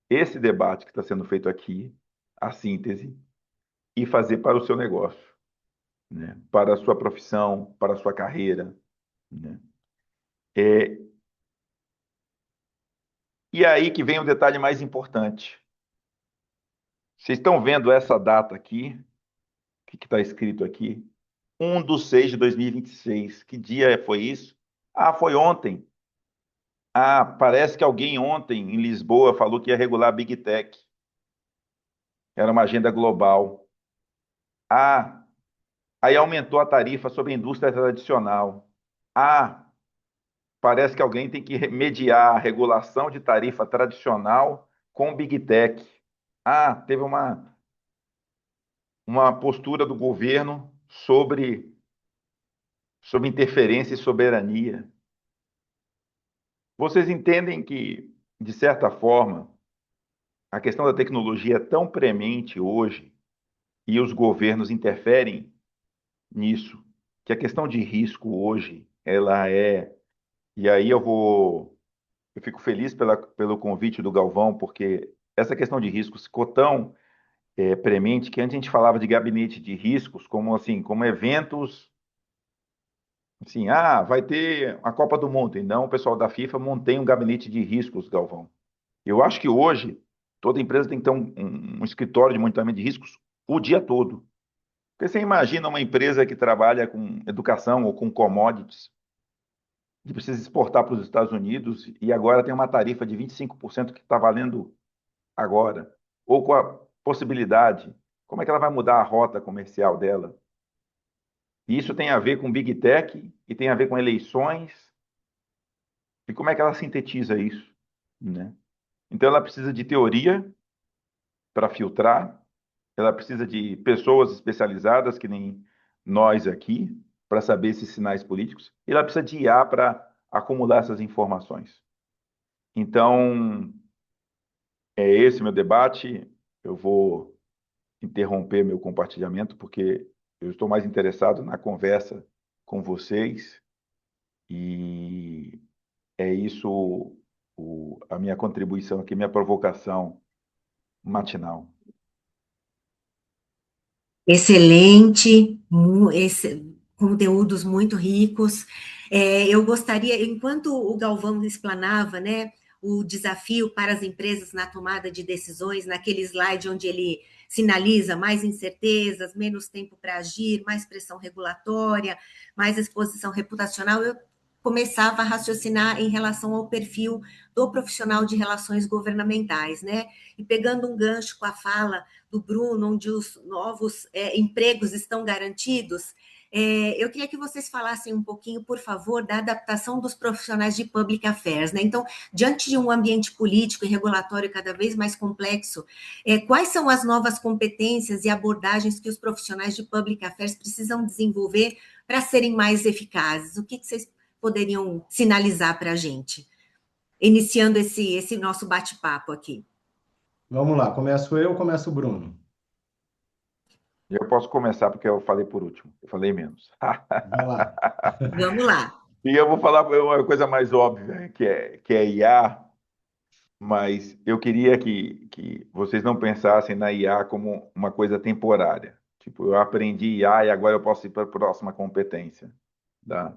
esse debate que está sendo feito aqui, a síntese, e fazer para o seu negócio, né? Para a sua profissão, para a sua carreira, né? É, e aí que vem o detalhe mais importante. Vocês estão vendo essa data aqui? O que está escrito aqui? 1/6/2026. Que dia foi isso? Ah, foi ontem. Ah, parece que alguém ontem em Lisboa falou que ia regular a Big Tech. Era uma agenda global. Ah, aí aumentou a tarifa sobre a indústria tradicional. Ah, parece que alguém tem que mediar a regulação de tarifa tradicional com Big Tech. Ah, teve uma postura do governo sobre interferência e soberania. Vocês entendem que, de certa forma, a questão da tecnologia é tão premente hoje e os governos interferem nisso, que a questão de risco hoje, ela é. E aí eu fico feliz pelo convite do Galvão, porque essa questão de risco ficou tão premente que antes a gente falava de gabinete de riscos como assim, como eventos assim, vai ter a Copa do Mundo. E não, o pessoal da FIFA montei um gabinete de riscos, Galvão. Eu acho que hoje toda empresa tem que ter um escritório de monitoramento de riscos o dia todo. Porque você imagina uma empresa que trabalha com educação ou com commodities, que precisa exportar para os Estados Unidos e agora tem uma tarifa de 25% que está valendo agora, ou com a possibilidade, como é que ela vai mudar a rota comercial dela? E isso tem a ver com Big Tech e tem a ver com eleições, e como é que ela sintetiza isso, né? Então ela precisa de teoria para filtrar, ela precisa de pessoas especializadas, que nem nós aqui, para saber esses sinais políticos, e ela precisa de IA para acumular essas informações. Então, é esse meu debate. Eu vou interromper meu compartilhamento, porque eu estou mais interessado na conversa com vocês, e é isso a minha contribuição aqui, minha provocação matinal. Excelente, conteúdos muito ricos. Eu gostaria, enquanto o Galvão explanava, né, o desafio para as empresas na tomada de decisões, naquele slide onde ele sinaliza mais incertezas, menos tempo para agir, mais pressão regulatória, mais exposição reputacional, eu começava a raciocinar em relação ao perfil do profissional de relações governamentais, né? E pegando um gancho com a fala do Bruno, onde os novos empregos estão garantidos, eu queria que vocês falassem um pouquinho, por favor, da adaptação dos profissionais de public affairs, né? Então, diante de um ambiente político e regulatório cada vez mais complexo, quais são as novas competências e abordagens que os profissionais de public affairs precisam desenvolver para serem mais eficazes? O que vocês poderiam sinalizar para a gente? Iniciando esse nosso bate-papo aqui. Vamos lá, começo eu ou começa o Bruno? Eu posso começar porque eu falei por último, eu falei menos. Vai lá. Vamos lá. E eu vou falar uma coisa mais óbvia, que é IA, mas eu queria que vocês não pensassem na IA como uma coisa temporária. Tipo, eu aprendi IA e agora eu posso ir para a próxima competência, tá?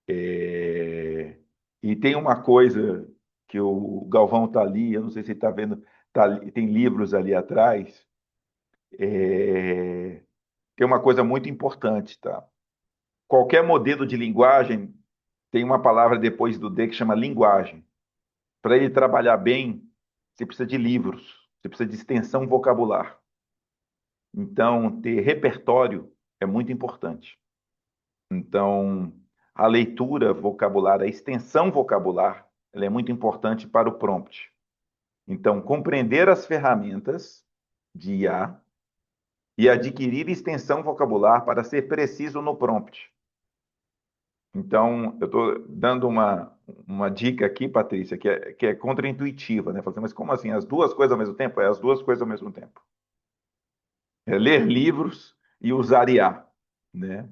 E tem uma coisa que o Galvão está ali, eu não sei se ele está vendo, tem livros ali atrás. Tem uma coisa muito importante, tá? Qualquer modelo de linguagem tem uma palavra depois do D que chama linguagem. Para ele trabalhar bem, você precisa de livros, você precisa de extensão vocabular. Então, ter repertório é muito importante. Então, a leitura vocabular, a extensão vocabular, ela é muito importante para o prompt. Então, compreender as ferramentas de IA e adquirir extensão vocabular para ser preciso no prompt. Então, eu estou dando uma dica aqui, Patrícia, que é contraintuitiva, né? Falando, mas como assim? As duas coisas ao mesmo tempo? É as duas coisas ao mesmo tempo. É ler livros e usar IA, né?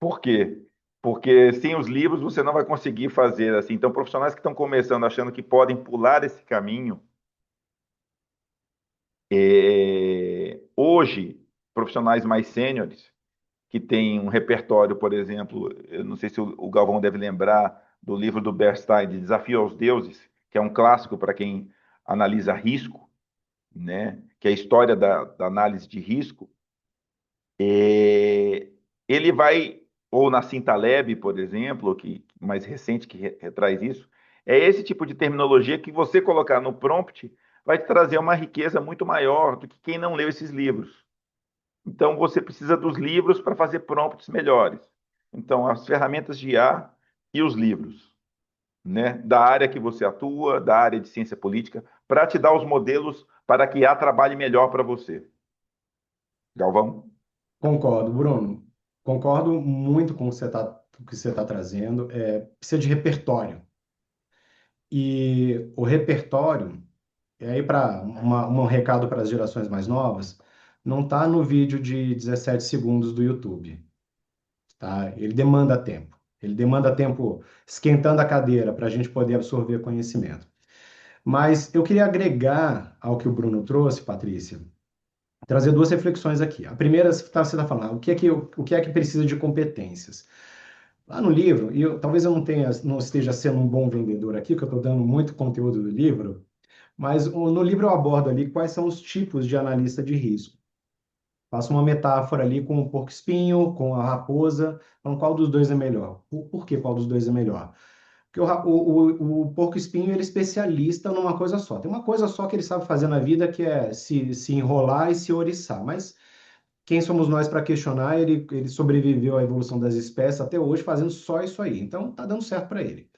Por quê? Porque sem os livros você não vai conseguir fazer assim. Então, profissionais que estão começando achando que podem pular esse caminho, hoje, profissionais mais sêniores, que têm um repertório, por exemplo, eu não sei se o Galvão deve lembrar do livro do Bernstein, de Desafio aos Deuses, que é um clássico para quem analisa risco, né? Que é a história da análise de risco. Ele vai, ou na Cintaleb, por exemplo, que mais recente que retraz isso, é esse tipo de terminologia que você colocar no prompt vai te trazer uma riqueza muito maior do que quem não leu esses livros. Então, você precisa dos livros para fazer prompts melhores. Então, as ferramentas de IA e os livros, né? Da área que você atua, da área de ciência política, para te dar os modelos para que IA trabalhe melhor para você. Galvão? Concordo, Bruno. Concordo muito com o que você tá trazendo. Precisa de repertório. E o repertório, e aí para um recado para as gerações mais novas, não está no vídeo de 17 segundos do YouTube, tá? Ele demanda tempo. Ele demanda tempo esquentando a cadeira para a gente poder absorver conhecimento. Mas eu queria agregar ao que o Bruno trouxe, Patrícia, trazer duas reflexões aqui. A primeira, você está falando, o que é que precisa de competências? Lá no livro, talvez eu não esteja sendo um bom vendedor aqui, porque eu estou dando muito conteúdo do livro, mas no livro eu abordo ali quais são os tipos de analista de risco. Faço uma metáfora ali com o porco-espinho, com a raposa, falando qual dos dois é melhor. Por que qual dos dois é melhor? Porque o porco-espinho ele é especialista numa coisa só. Tem uma coisa só que ele sabe fazer na vida que é se enrolar e se ouriçar. Mas quem somos nós para questionar? Ele sobreviveu à evolução das espécies até hoje fazendo só isso aí. Então tá dando certo para ele.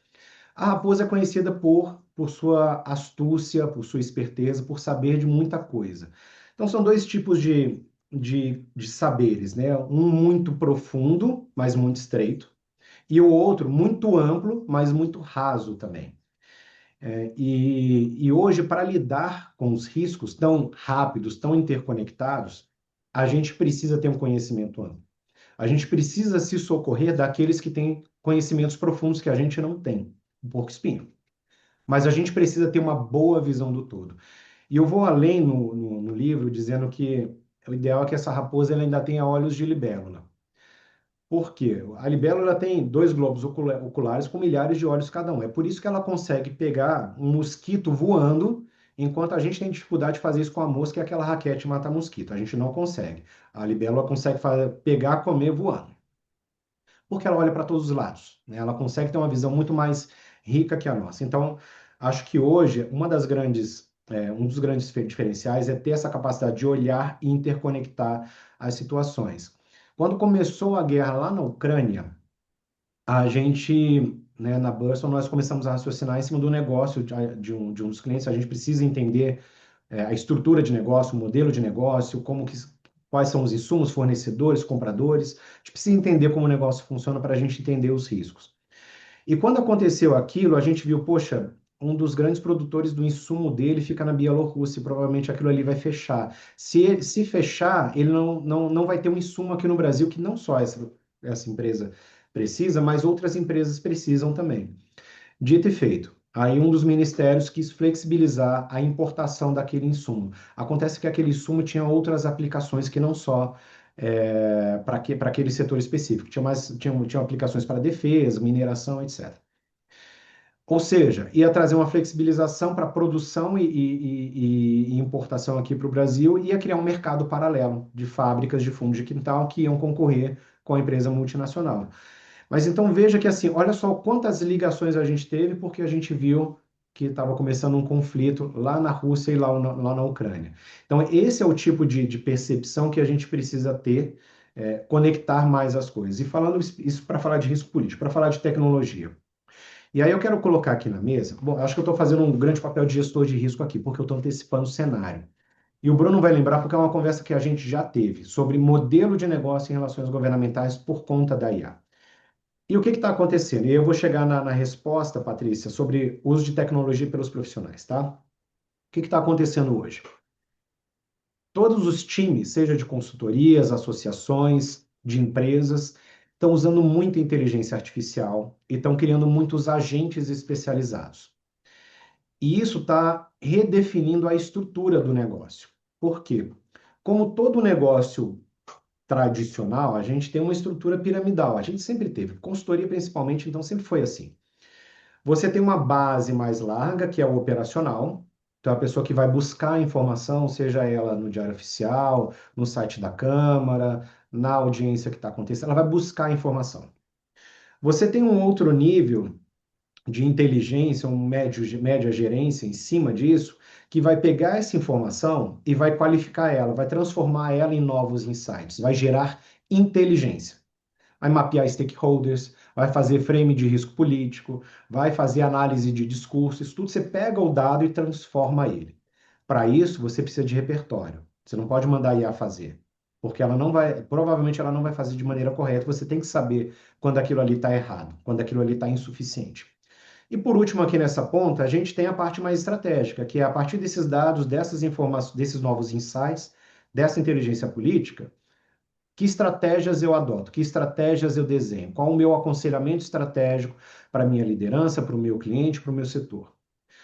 A raposa é conhecida por sua astúcia, por sua esperteza, por saber de muita coisa. Então são dois tipos de saberes, né? Um muito profundo, mas muito estreito, e o outro muito amplo, mas muito raso também. E hoje, para lidar com os riscos tão rápidos, tão interconectados, a gente precisa ter um conhecimento amplo. A gente precisa se socorrer daqueles que têm conhecimentos profundos que a gente não tem, um porco-espinho. Mas a gente precisa ter uma boa visão do todo. E eu vou além no livro, dizendo que o ideal é que essa raposa ela ainda tenha olhos de libélula. Por quê? A libélula tem dois globos oculares com milhares de olhos cada um. É por isso que ela consegue pegar um mosquito voando, enquanto a gente tem dificuldade de fazer isso com a mosca e aquela raquete matar mosquito. A gente não consegue. A libélula consegue pegar, comer voando. Porque ela olha para todos os lados, né? Ela consegue ter uma visão muito mais rica que a nossa. Então, acho que hoje um dos grandes diferenciais é ter essa capacidade de olhar e interconectar as situações. Quando começou a guerra lá na Ucrânia, a gente, né, na Burson, nós começamos a raciocinar em cima do negócio de um dos clientes. A gente precisa entender a estrutura de negócio, o modelo de negócio, quais são os insumos, fornecedores, compradores. A gente precisa entender como o negócio funciona para a gente entender os riscos. E quando aconteceu aquilo, a gente viu, poxa, um dos grandes produtores do insumo dele fica na Bielorrússia, e provavelmente aquilo ali vai fechar. Se fechar, ele não vai ter um insumo aqui no Brasil, que não só essa empresa precisa, mas outras empresas precisam também. Dito e feito. Aí um dos ministérios quis flexibilizar a importação daquele insumo. Acontece que aquele insumo tinha outras aplicações que não só para aquele setor específico. Tinha aplicações para defesa, mineração, etc. Ou seja, ia trazer uma flexibilização para produção e importação aqui para o Brasil, e ia criar um mercado paralelo de fábricas de fundo de quintal que iam concorrer com a empresa multinacional. Mas então veja que assim, olha só quantas ligações a gente teve, porque a gente viu que estava começando um conflito lá na Rússia e lá na Ucrânia. Então esse é o tipo de percepção que a gente precisa ter, conectar mais as coisas. E falando isso para falar de risco político, para falar de tecnologia. E aí eu quero colocar aqui na mesa, bom, acho que eu estou fazendo um grande papel de gestor de risco aqui, porque eu estou antecipando o cenário. E o Bruno vai lembrar, porque é uma conversa que a gente já teve sobre modelo de negócio em relações governamentais por conta da IA. E o que está acontecendo? E eu vou chegar na resposta, Patrícia, sobre uso de tecnologia pelos profissionais, tá? O que está acontecendo hoje? Todos os times, seja de consultorias, associações, de empresas, estão usando muita inteligência artificial e estão criando muitos agentes especializados. E isso está redefinindo a estrutura do negócio. Por quê? Como todo negócio tradicional, a gente tem uma estrutura piramidal. A gente sempre teve, consultoria principalmente, então sempre foi assim. Você tem uma base mais larga, que é o operacional. Então, a pessoa que vai buscar a informação, seja ela no Diário Oficial, no site da Câmara, na audiência que está acontecendo, ela vai buscar a informação. Você tem um outro nível de inteligência, média gerência em cima disso, que vai pegar essa informação e vai qualificar ela, vai transformar ela em novos insights, vai gerar inteligência. Vai mapear stakeholders, vai fazer frame de risco político, vai fazer análise de discurso, isso tudo você pega o dado e transforma ele. Para isso, você precisa de repertório. Você não pode mandar a IA fazer, porque provavelmente ela não vai fazer de maneira correta, você tem que saber quando aquilo ali está errado, quando aquilo ali está insuficiente. E por último, aqui nessa ponta, a gente tem a parte mais estratégica, que é a partir desses dados, dessas informações, desses novos insights, dessa inteligência política, que estratégias eu adoto, que estratégias eu desenho, qual o meu aconselhamento estratégico para a minha liderança, para o meu cliente, para o meu setor.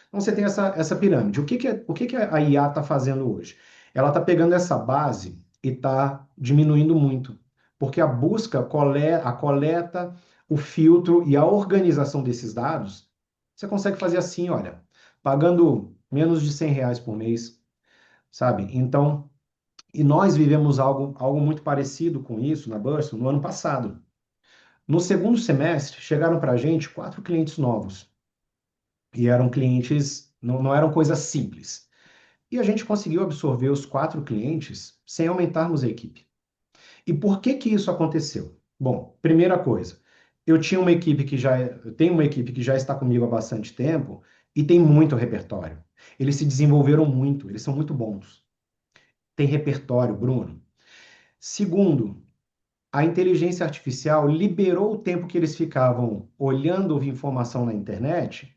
Então você tem essa pirâmide. O que a IA está fazendo hoje? ela está pegando essa base e está diminuindo muito, porque a busca, a coleta, o filtro e a organização desses dados, você consegue fazer assim, olha, pagando menos de R$ 100 por mês, sabe? Então, e nós vivemos algo muito parecido com isso na Burson no ano passado. No segundo semestre, chegaram para a gente 4 clientes novos. E eram clientes, não eram coisas simples. E a gente conseguiu absorver os 4 clientes sem aumentarmos a equipe. E por que que isso aconteceu? Bom, primeira coisa, eu tenho uma equipe que já está comigo há bastante tempo e tem muito repertório. Eles se desenvolveram muito, eles são muito bons. Tem repertório, Bruno. Segundo, a inteligência artificial liberou o tempo que eles ficavam olhando ouvir informação na internet.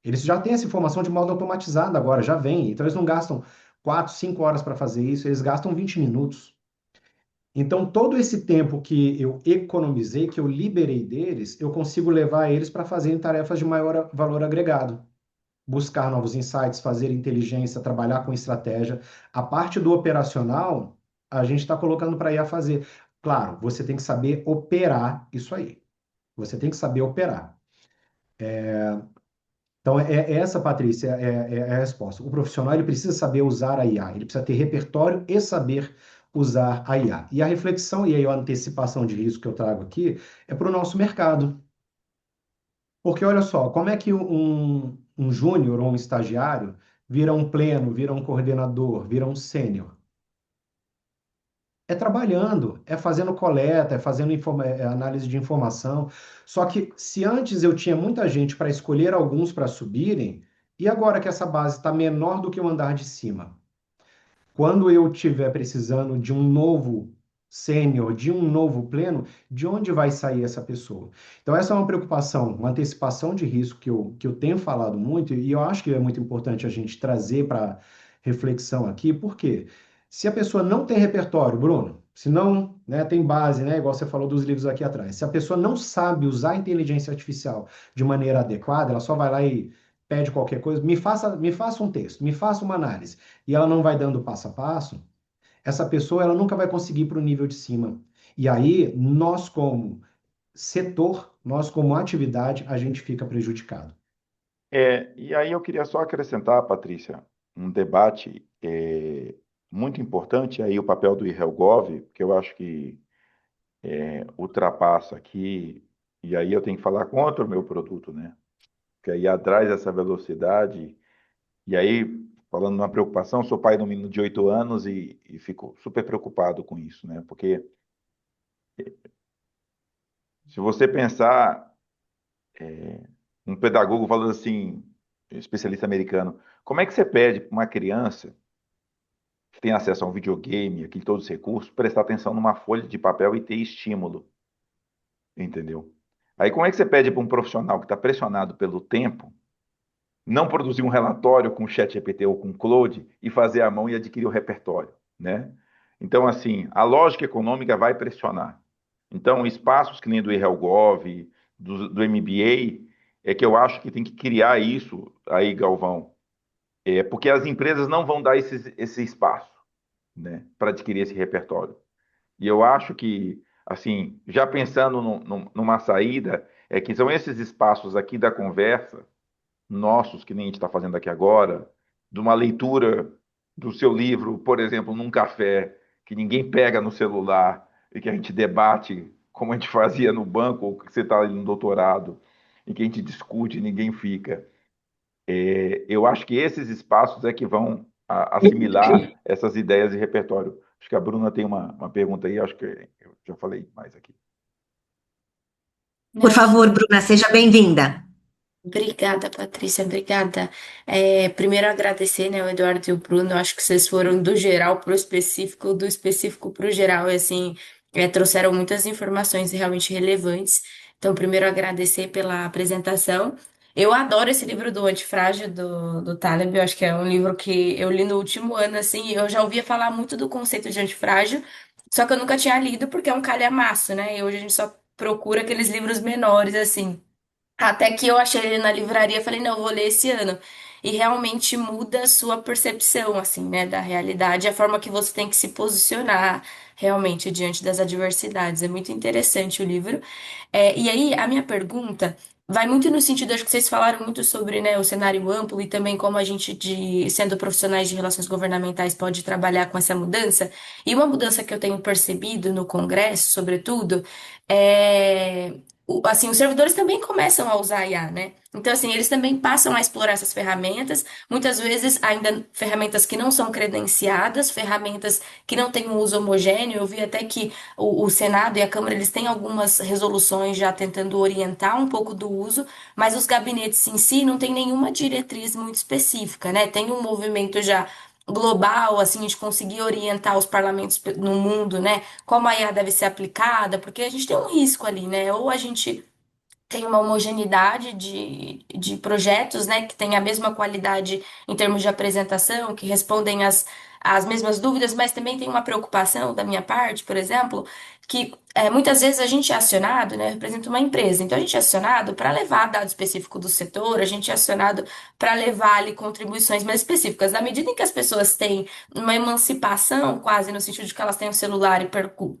Eles já têm essa informação de modo automatizado agora, já vem. Então eles não gastam 4, 5 horas para fazer isso, eles gastam 20 minutos. Então todo esse tempo que eu economizei, que eu liberei deles, eu consigo levar eles para fazerem tarefas de maior valor agregado. Buscar novos insights, fazer inteligência, trabalhar com estratégia. A parte do operacional, a gente está colocando para IA fazer. Claro, você tem que saber operar isso aí. Você tem que saber operar. Então, essa, Patrícia, é a resposta. O profissional ele precisa saber usar a IA, ele precisa ter repertório e saber usar a IA. E a reflexão e a antecipação de risco que eu trago aqui é para o nosso mercado. Porque olha só, como é que um júnior ou um estagiário vira um pleno, vira um coordenador, vira um sênior? É trabalhando, é fazendo coleta, é fazendo análise de informação. Só que se antes eu tinha muita gente para escolher alguns para subirem, e agora que essa base está menor do que o andar de cima? Quando eu estiver precisando de um novo sênior, de um novo pleno, de onde vai sair essa pessoa? Então, essa é uma preocupação, uma antecipação de risco que eu tenho falado muito, e eu acho que é muito importante a gente trazer para reflexão aqui, porque se a pessoa não tem repertório, Bruno, se não, né, tem base, né, igual você falou dos livros aqui atrás, se a pessoa não sabe usar a inteligência artificial de maneira adequada, ela só vai lá e pede qualquer coisa, me faça um texto, me faça uma análise e ela não vai dando passo a passo, essa pessoa ela nunca vai conseguir ir para o nível de cima. E aí, nós como setor, nós como atividade, a gente fica prejudicado. E aí eu queria só acrescentar, Patrícia, um debate muito importante aí o papel do IHelgov, que eu acho que ultrapassa aqui, e aí eu tenho que falar contra o meu produto, né? Que aí traz essa velocidade, e aí, falando numa preocupação, sou pai de um menino de 8 anos e fico super preocupado com isso, né? Porque se você pensar, um pedagogo falando assim, especialista americano, como é que você pede para uma criança que tem acesso a um videogame, aqui todos os recursos, prestar atenção numa folha de papel e ter estímulo, entendeu? Aí como é que você pede para um profissional que está pressionado pelo tempo não produzir um relatório com ChatGPT ou com Claude e fazer à mão e adquirir o repertório, né? Então, assim, a lógica econômica vai pressionar. Então, espaços que nem do IHelgov, do MBA, é que eu acho que tem que criar isso aí, Galvão, porque as empresas não vão dar esse espaço, né, para adquirir esse repertório. E eu acho que, assim, já pensando numa saída, é que são esses espaços aqui da conversa, nossos, que nem a gente está fazendo aqui agora, de uma leitura do seu livro, por exemplo, num café, que ninguém pega no celular e que a gente debate como a gente fazia no banco, ou que você está ali no doutorado, e que a gente discute e ninguém fica. Eu acho que esses espaços é que vão assimilar essas ideias de repertório. Acho que a Bruna tem uma pergunta aí, acho que eu já falei mais aqui. Por Não, favor, Bruna, seja bem-vinda. obrigada, Patrícia, obrigada. Primeiro agradecer, né, o Eduardo e o Bruno. Eu acho que vocês foram do geral para o específico, do específico para o geral, e assim, trouxeram muitas informações realmente relevantes. Então, primeiro agradecer pela apresentação. Eu adoro esse livro do Antifrágil do Taleb. Eu acho que é um livro que eu li no último ano, assim. Eu já ouvia falar muito do conceito de antifrágil, só que eu nunca tinha lido porque é um calhamaço, né? E hoje a gente só procura aqueles livros menores, assim. Até que eu achei ele na livraria, falei, não, eu vou ler esse ano. e realmente muda a sua percepção, assim, né, da realidade, a forma que você tem que se posicionar realmente diante das adversidades. É muito interessante o livro. E aí, a minha pergunta vai muito no sentido, acho que vocês falaram muito sobre, né, o cenário amplo e também como a gente, sendo profissionais de relações governamentais, pode trabalhar com essa mudança. E uma mudança que eu tenho percebido no Congresso, sobretudo, é assim, os servidores também começam a usar IA, né? Então, assim, eles também passam a explorar essas ferramentas, muitas vezes ainda ferramentas que não são credenciadas, ferramentas que não têm um uso homogêneo. Eu vi até que o Senado e a Câmara, eles têm algumas resoluções já tentando orientar um pouco do uso, mas os gabinetes em si não têm nenhuma diretriz muito específica, né? Tem um movimento já global, assim, de conseguir orientar os parlamentos no mundo, né? Como a IA deve ser aplicada, porque a gente tem um risco ali, né? Ou a gente tem uma homogeneidade de projetos, né, que tem a mesma qualidade em termos de apresentação, que respondem às mesmas dúvidas, mas também tem uma preocupação da minha parte, por exemplo, que muitas vezes a gente é acionado, né, representa uma empresa, então a gente é acionado para levar dado específico do setor, a gente é acionado para levar ali contribuições mais específicas. Na medida em que as pessoas têm uma emancipação, quase no sentido de que elas têm um celular e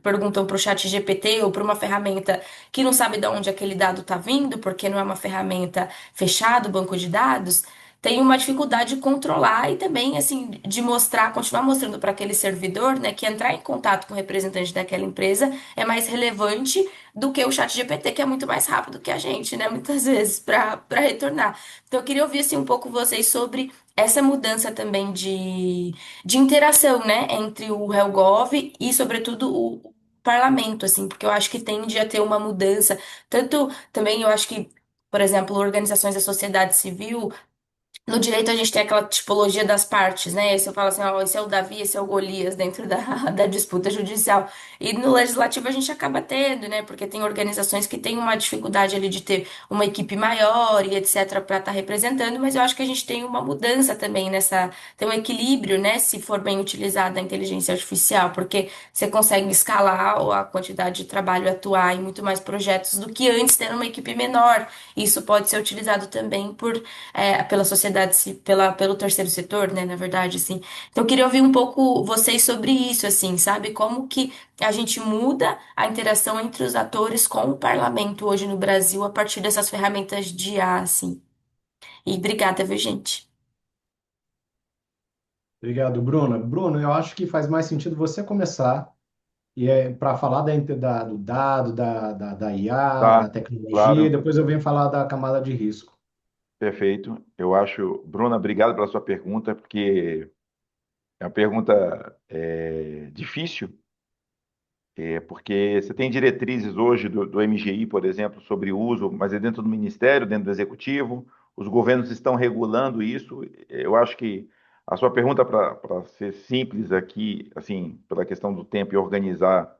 perguntam para o chat GPT ou para uma ferramenta que não sabe de onde aquele dado está vindo, porque não é uma ferramenta fechada, o banco de dados, tem uma dificuldade de controlar e também, assim, de mostrar, continuar mostrando para aquele servidor, né, que entrar em contato com o representante daquela empresa é mais relevante do que o chat GPT, que é muito mais rápido que a gente, né, muitas vezes, para retornar. Então, eu queria ouvir, assim, um pouco vocês sobre essa mudança também de interação, né, entre o HelGov e, sobretudo, o parlamento, assim, porque eu acho que tende a ter uma mudança. Tanto também eu acho que, por exemplo, organizações da sociedade civil no direito a gente tem aquela tipologia das partes, né? Esse eu falo assim, ó, esse é o Davi, esse é o Golias dentro da, da disputa judicial. E no legislativo a gente acaba tendo, né? Porque tem organizações que têm uma dificuldade ali de ter uma equipe maior e etc. para estar representando, mas eu acho que a gente tem uma mudança também nessa, tem um equilíbrio, né? Se for bem utilizada a inteligência artificial, porque você consegue escalar a quantidade de trabalho, atuar em muito mais projetos do que antes ter uma equipe menor. Isso pode ser utilizado também pela sociedade, pelo terceiro setor, né, na verdade, assim. Então, eu queria ouvir um pouco vocês sobre isso, assim, sabe? Como que a gente muda a interação entre os atores com o parlamento hoje no Brasil a partir dessas ferramentas de IA, assim. E obrigada, viu, gente? Obrigado, Bruna. Bruno, eu acho que faz mais sentido você começar e para falar do dado, da IA, Tá, da tecnologia, e claro, depois eu venho falar da camada de risco. perfeito. Eu acho, Bruna, obrigado pela sua pergunta, porque é uma pergunta difícil, porque você tem diretrizes hoje do MGI, por exemplo, sobre o uso, mas é dentro do Ministério, dentro do Executivo, os governos estão regulando isso. Eu acho que a sua pergunta, para ser simples aqui, assim, pela questão do tempo e organizar,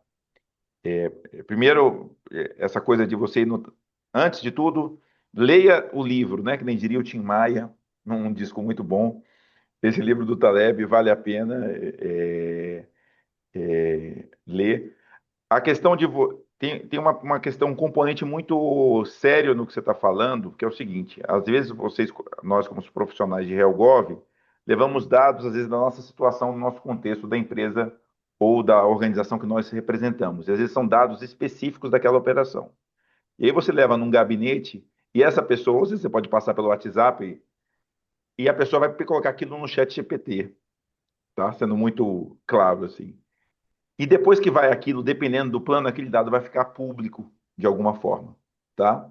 primeiro, essa coisa de você, antes de tudo, leia o livro, né? Que nem diria o Tim Maia, num disco muito bom. Esse livro do Taleb vale a pena ler. A questão de tem uma questão, um componente muito sério no que você está falando, que é o seguinte: às vezes nós como profissionais de HelGov, levamos dados às vezes da nossa situação, do nosso contexto da empresa ou da organização que nós representamos. E às vezes são dados específicos daquela operação. E aí você leva num gabinete e essa pessoa, ou seja, você pode passar pelo WhatsApp e a pessoa vai colocar aquilo no chat GPT, tá? Sendo muito claro assim. E depois que vai aquilo, dependendo do plano, aquele dado vai ficar público de alguma forma, tá?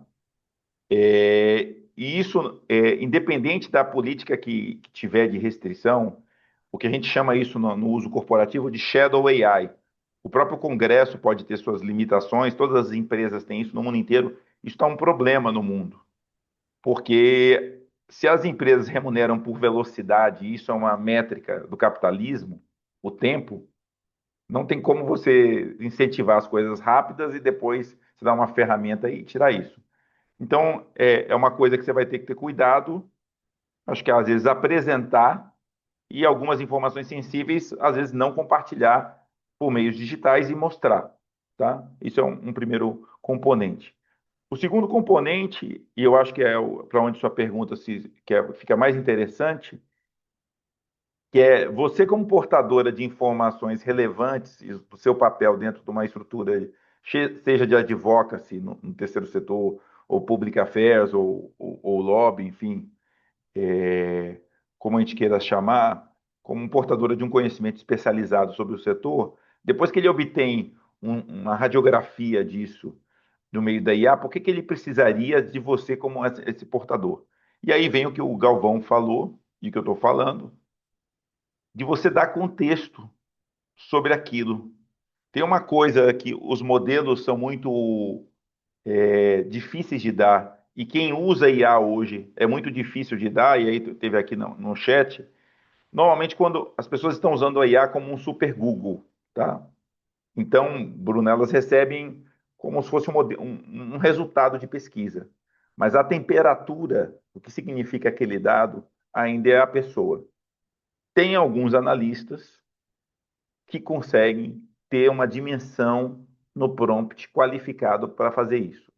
E isso, independente da política que tiver de restrição, o que a gente chama isso no uso corporativo de shadow AI. O próprio Congresso pode ter suas limitações, todas as empresas têm isso no mundo inteiro. Isso está um problema no mundo, porque se as empresas remuneram por velocidade, e isso é uma métrica do capitalismo, o tempo, não tem como você incentivar as coisas rápidas e depois você dar uma ferramenta e tirar isso. Então, é uma coisa que você vai ter que ter cuidado, acho que às vezes apresentar e algumas informações sensíveis, às vezes não compartilhar por meios digitais e mostrar, tá? Isso é um primeiro componente. O segundo componente, e eu acho que é para onde sua pergunta fica mais interessante, que é você como portadora de informações relevantes e o seu papel dentro de uma estrutura, seja de advocacy no terceiro setor, ou public affairs, ou lobby, enfim, é, como a gente queira chamar, como portadora de um conhecimento especializado sobre o setor, depois que ele obtém uma radiografia disso no meio da IA, por que que ele precisaria de você como esse portador? E aí vem o que o Galvão falou, e o que eu estou falando, de você dar contexto sobre aquilo. Tem uma coisa que os modelos são muito difíceis de dar, e quem usa IA hoje é muito difícil de dar, e aí teve aqui no chat, normalmente quando as pessoas estão usando a IA como um super Google, tá? Então, Bruno, elas recebem como se fosse um resultado de pesquisa. Mas a temperatura, o que significa aquele dado, ainda é a pessoa. Tem alguns analistas que conseguem ter uma dimensão no prompt qualificado para fazer isso.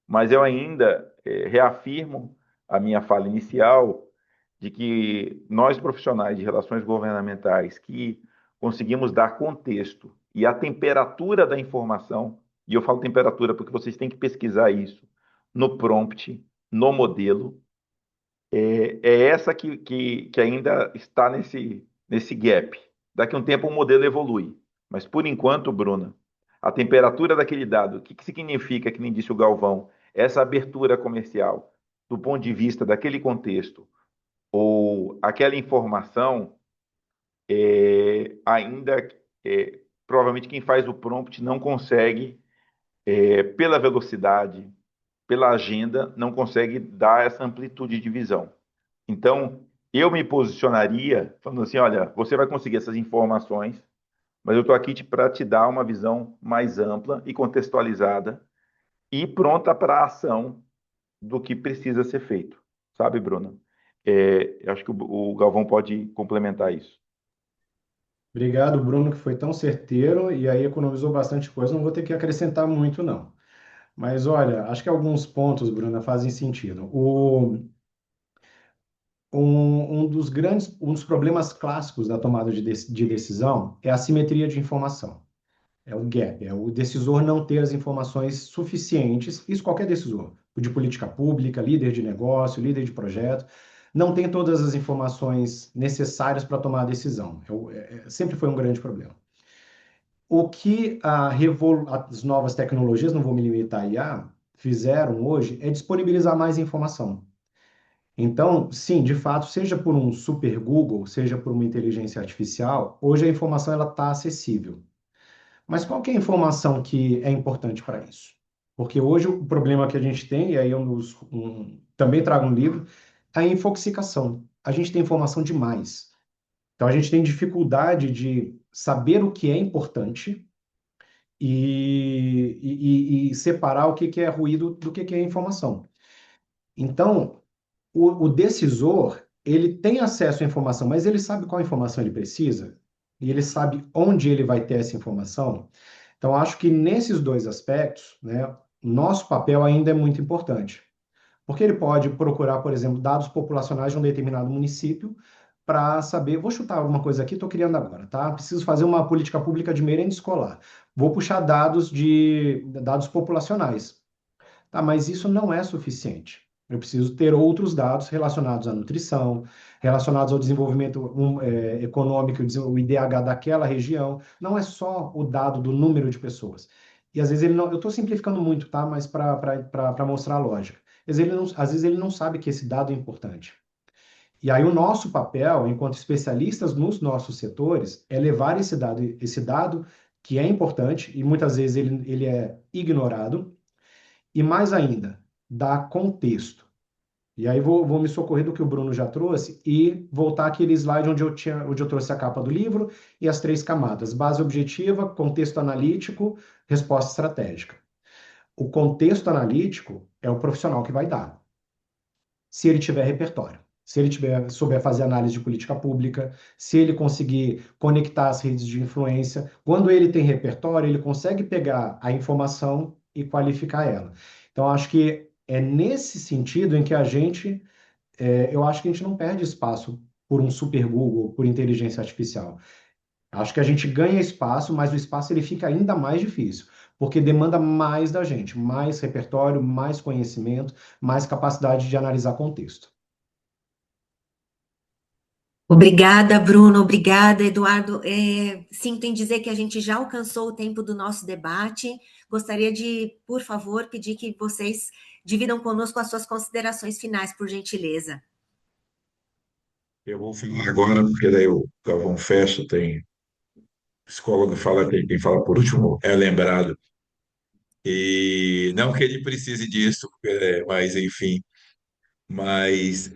Mas eu ainda reafirmo a minha fala inicial de que nós, profissionais de relações governamentais, que conseguimos dar contexto e a temperatura da informação, e eu falo temperatura porque vocês têm que pesquisar isso no prompt, no modelo, é essa que ainda está nesse gap. Daqui a um tempo o modelo evolui. Mas, por enquanto, Bruna, a temperatura daquele dado, o que significa, que nem disse o Galvão, essa abertura comercial, do ponto de vista daquele contexto, ou aquela informação, ainda, provavelmente quem faz o prompt não consegue, pela velocidade, pela agenda, não consegue dar essa amplitude de visão. Então, eu me posicionaria falando assim, olha, você vai conseguir essas informações, mas eu estou aqui para te dar uma visão mais ampla e contextualizada e pronta para a ação do que precisa ser feito. Sabe, Bruno? Eu acho que o Galvão pode complementar isso. Obrigado, Bruno, que foi tão certeiro e aí economizou bastante coisa. Não vou ter que acrescentar muito, não. Mas olha, acho que alguns pontos, Bruna, fazem sentido. Um dos problemas clássicos da tomada de decisão é a assimetria de informação. É o gap, é o decisor não ter as informações suficientes, isso qualquer decisor, de política pública, líder de negócio, líder de projeto, não tem todas as informações necessárias para tomar a decisão. Sempre foi um grande problema. O que as novas tecnologias, não vou me limitar a IA, fizeram hoje é disponibilizar mais informação. Então, sim, de fato, seja por um super Google, seja por uma inteligência artificial, hoje a informação ela está acessível. Mas qual que é a informação que é importante para isso? Porque hoje o problema que a gente tem, e aí também trago um livro, é a infoxicação. A gente tem informação demais. Então a gente tem dificuldade de saber o que é importante e separar o que é ruído do que é informação. Então, o decisor, ele tem acesso à informação, mas ele sabe qual informação ele precisa? E ele sabe onde ele vai ter essa informação? Então, acho que nesses dois aspectos, né, nosso papel ainda é muito importante. Porque ele pode procurar, por exemplo, dados populacionais de um determinado município para saber, vou chutar alguma coisa aqui, estou criando agora, tá? Preciso fazer uma política pública de merenda escolar. Vou puxar dados populacionais. Tá, mas isso não é suficiente. Eu preciso ter outros dados relacionados à nutrição, relacionados ao desenvolvimento econômico, o IDH daquela região. Não é só o dado do número de pessoas. E às vezes ele não. Eu estou simplificando muito, tá? Mas para mostrar a lógica. Às vezes ele não sabe que esse dado é importante. E aí o nosso papel, enquanto especialistas nos nossos setores, é levar esse dado que é importante e muitas vezes ele é ignorado e mais ainda, dar contexto. E aí vou me socorrer do que o Bruno já trouxe e voltar àquele slide onde eu trouxe a capa do livro e as três camadas: base objetiva, contexto analítico, resposta estratégica. O contexto analítico é o profissional que vai dar, se ele tiver repertório. Se ele souber fazer análise de política pública, se ele conseguir conectar as redes de influência, quando ele tem repertório, ele consegue pegar a informação e qualificar ela. Então, acho que é nesse sentido em que eu acho que a gente não perde espaço por um super Google, por inteligência artificial. Acho que a gente ganha espaço, mas o espaço ele fica ainda mais difícil, porque demanda mais da gente, mais repertório, mais conhecimento, mais capacidade de analisar contexto. Obrigada, Bruno. Obrigada, Eduardo. Sinto em dizer que a gente já alcançou o tempo do nosso debate. Gostaria de, por favor, pedir que vocês dividam conosco as suas considerações finais, por gentileza. Eu vou falar agora, porque daí o Galvão fecha, tem psicólogo que fala que quem fala por último é lembrado. E não que ele precise disso, mas enfim. Mas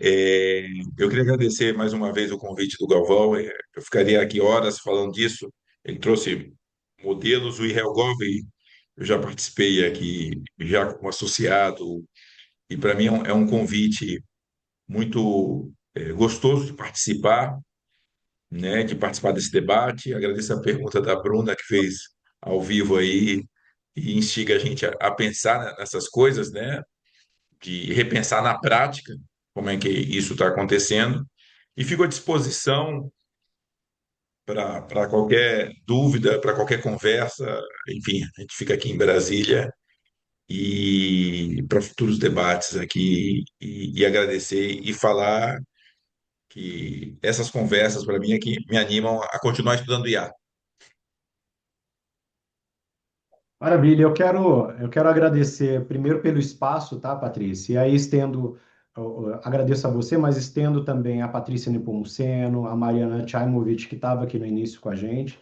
eu queria agradecer mais uma vez o convite do Galvão. Eu ficaria aqui horas falando disso. Ele trouxe modelos, o IRELGOV, eu já participei aqui, já como associado, e para mim é um convite muito gostoso de participar, né, de participar desse debate. Agradeço a pergunta da Bruna, que fez ao vivo aí, e instiga a gente a pensar nessas coisas, né, de repensar na prática como é que isso está acontecendo. E fico à disposição para qualquer dúvida, para qualquer conversa. Enfim, a gente fica aqui em Brasília e para futuros debates aqui e agradecer e falar que essas conversas para mim é que me animam a continuar estudando IA. Maravilha, eu quero agradecer primeiro pelo espaço, tá, Patrícia? E aí agradeço a você, mas estendo também a Patrícia Nepomuceno, a Mariana Tchaimovic, que estava aqui no início com a gente.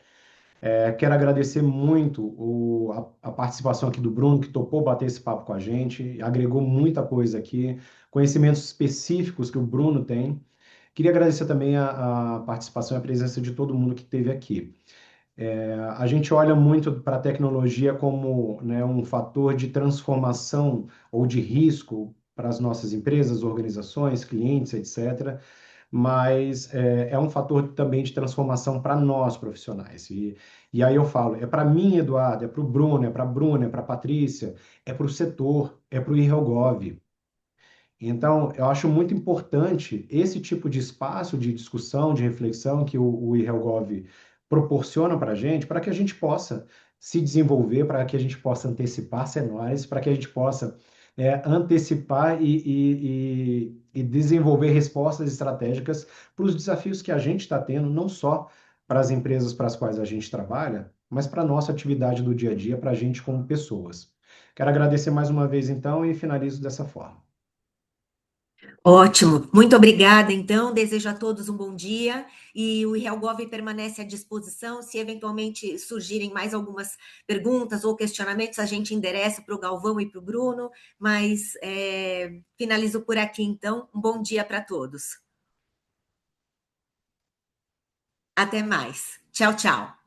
Quero agradecer muito a participação aqui do Bruno, que topou bater esse papo com a gente, agregou muita coisa aqui, conhecimentos específicos que o Bruno tem. Queria agradecer também a participação e a presença de todo mundo que esteve aqui. A gente olha muito para a tecnologia como, né, um fator de transformação ou de risco para as nossas empresas, organizações, clientes, etc. Mas é um fator também de transformação para nós profissionais. E aí eu falo, é para mim, Eduardo, é para o Bruno, é para a Bruna, é para a Patrícia, é para o setor, é para o IRELGOV. Então, eu acho muito importante esse tipo de espaço de discussão, de reflexão que o IRELGOV proporciona para que a gente possa se desenvolver, para que a gente possa antecipar cenários, para que a gente possa antecipar e desenvolver respostas estratégicas para os desafios que a gente está tendo, não só para as empresas para as quais a gente trabalha, mas para a nossa atividade do dia a dia, para a gente como pessoas. Quero agradecer mais uma vez, então, e finalizo dessa forma. Ótimo, muito obrigada. Então, desejo a todos um bom dia e o IRELGOV permanece à disposição. Se eventualmente surgirem mais algumas perguntas ou questionamentos, a gente endereça para o Galvão e para o Bruno, mas finalizo por aqui, então. Um bom dia para todos. Até mais. Tchau, tchau.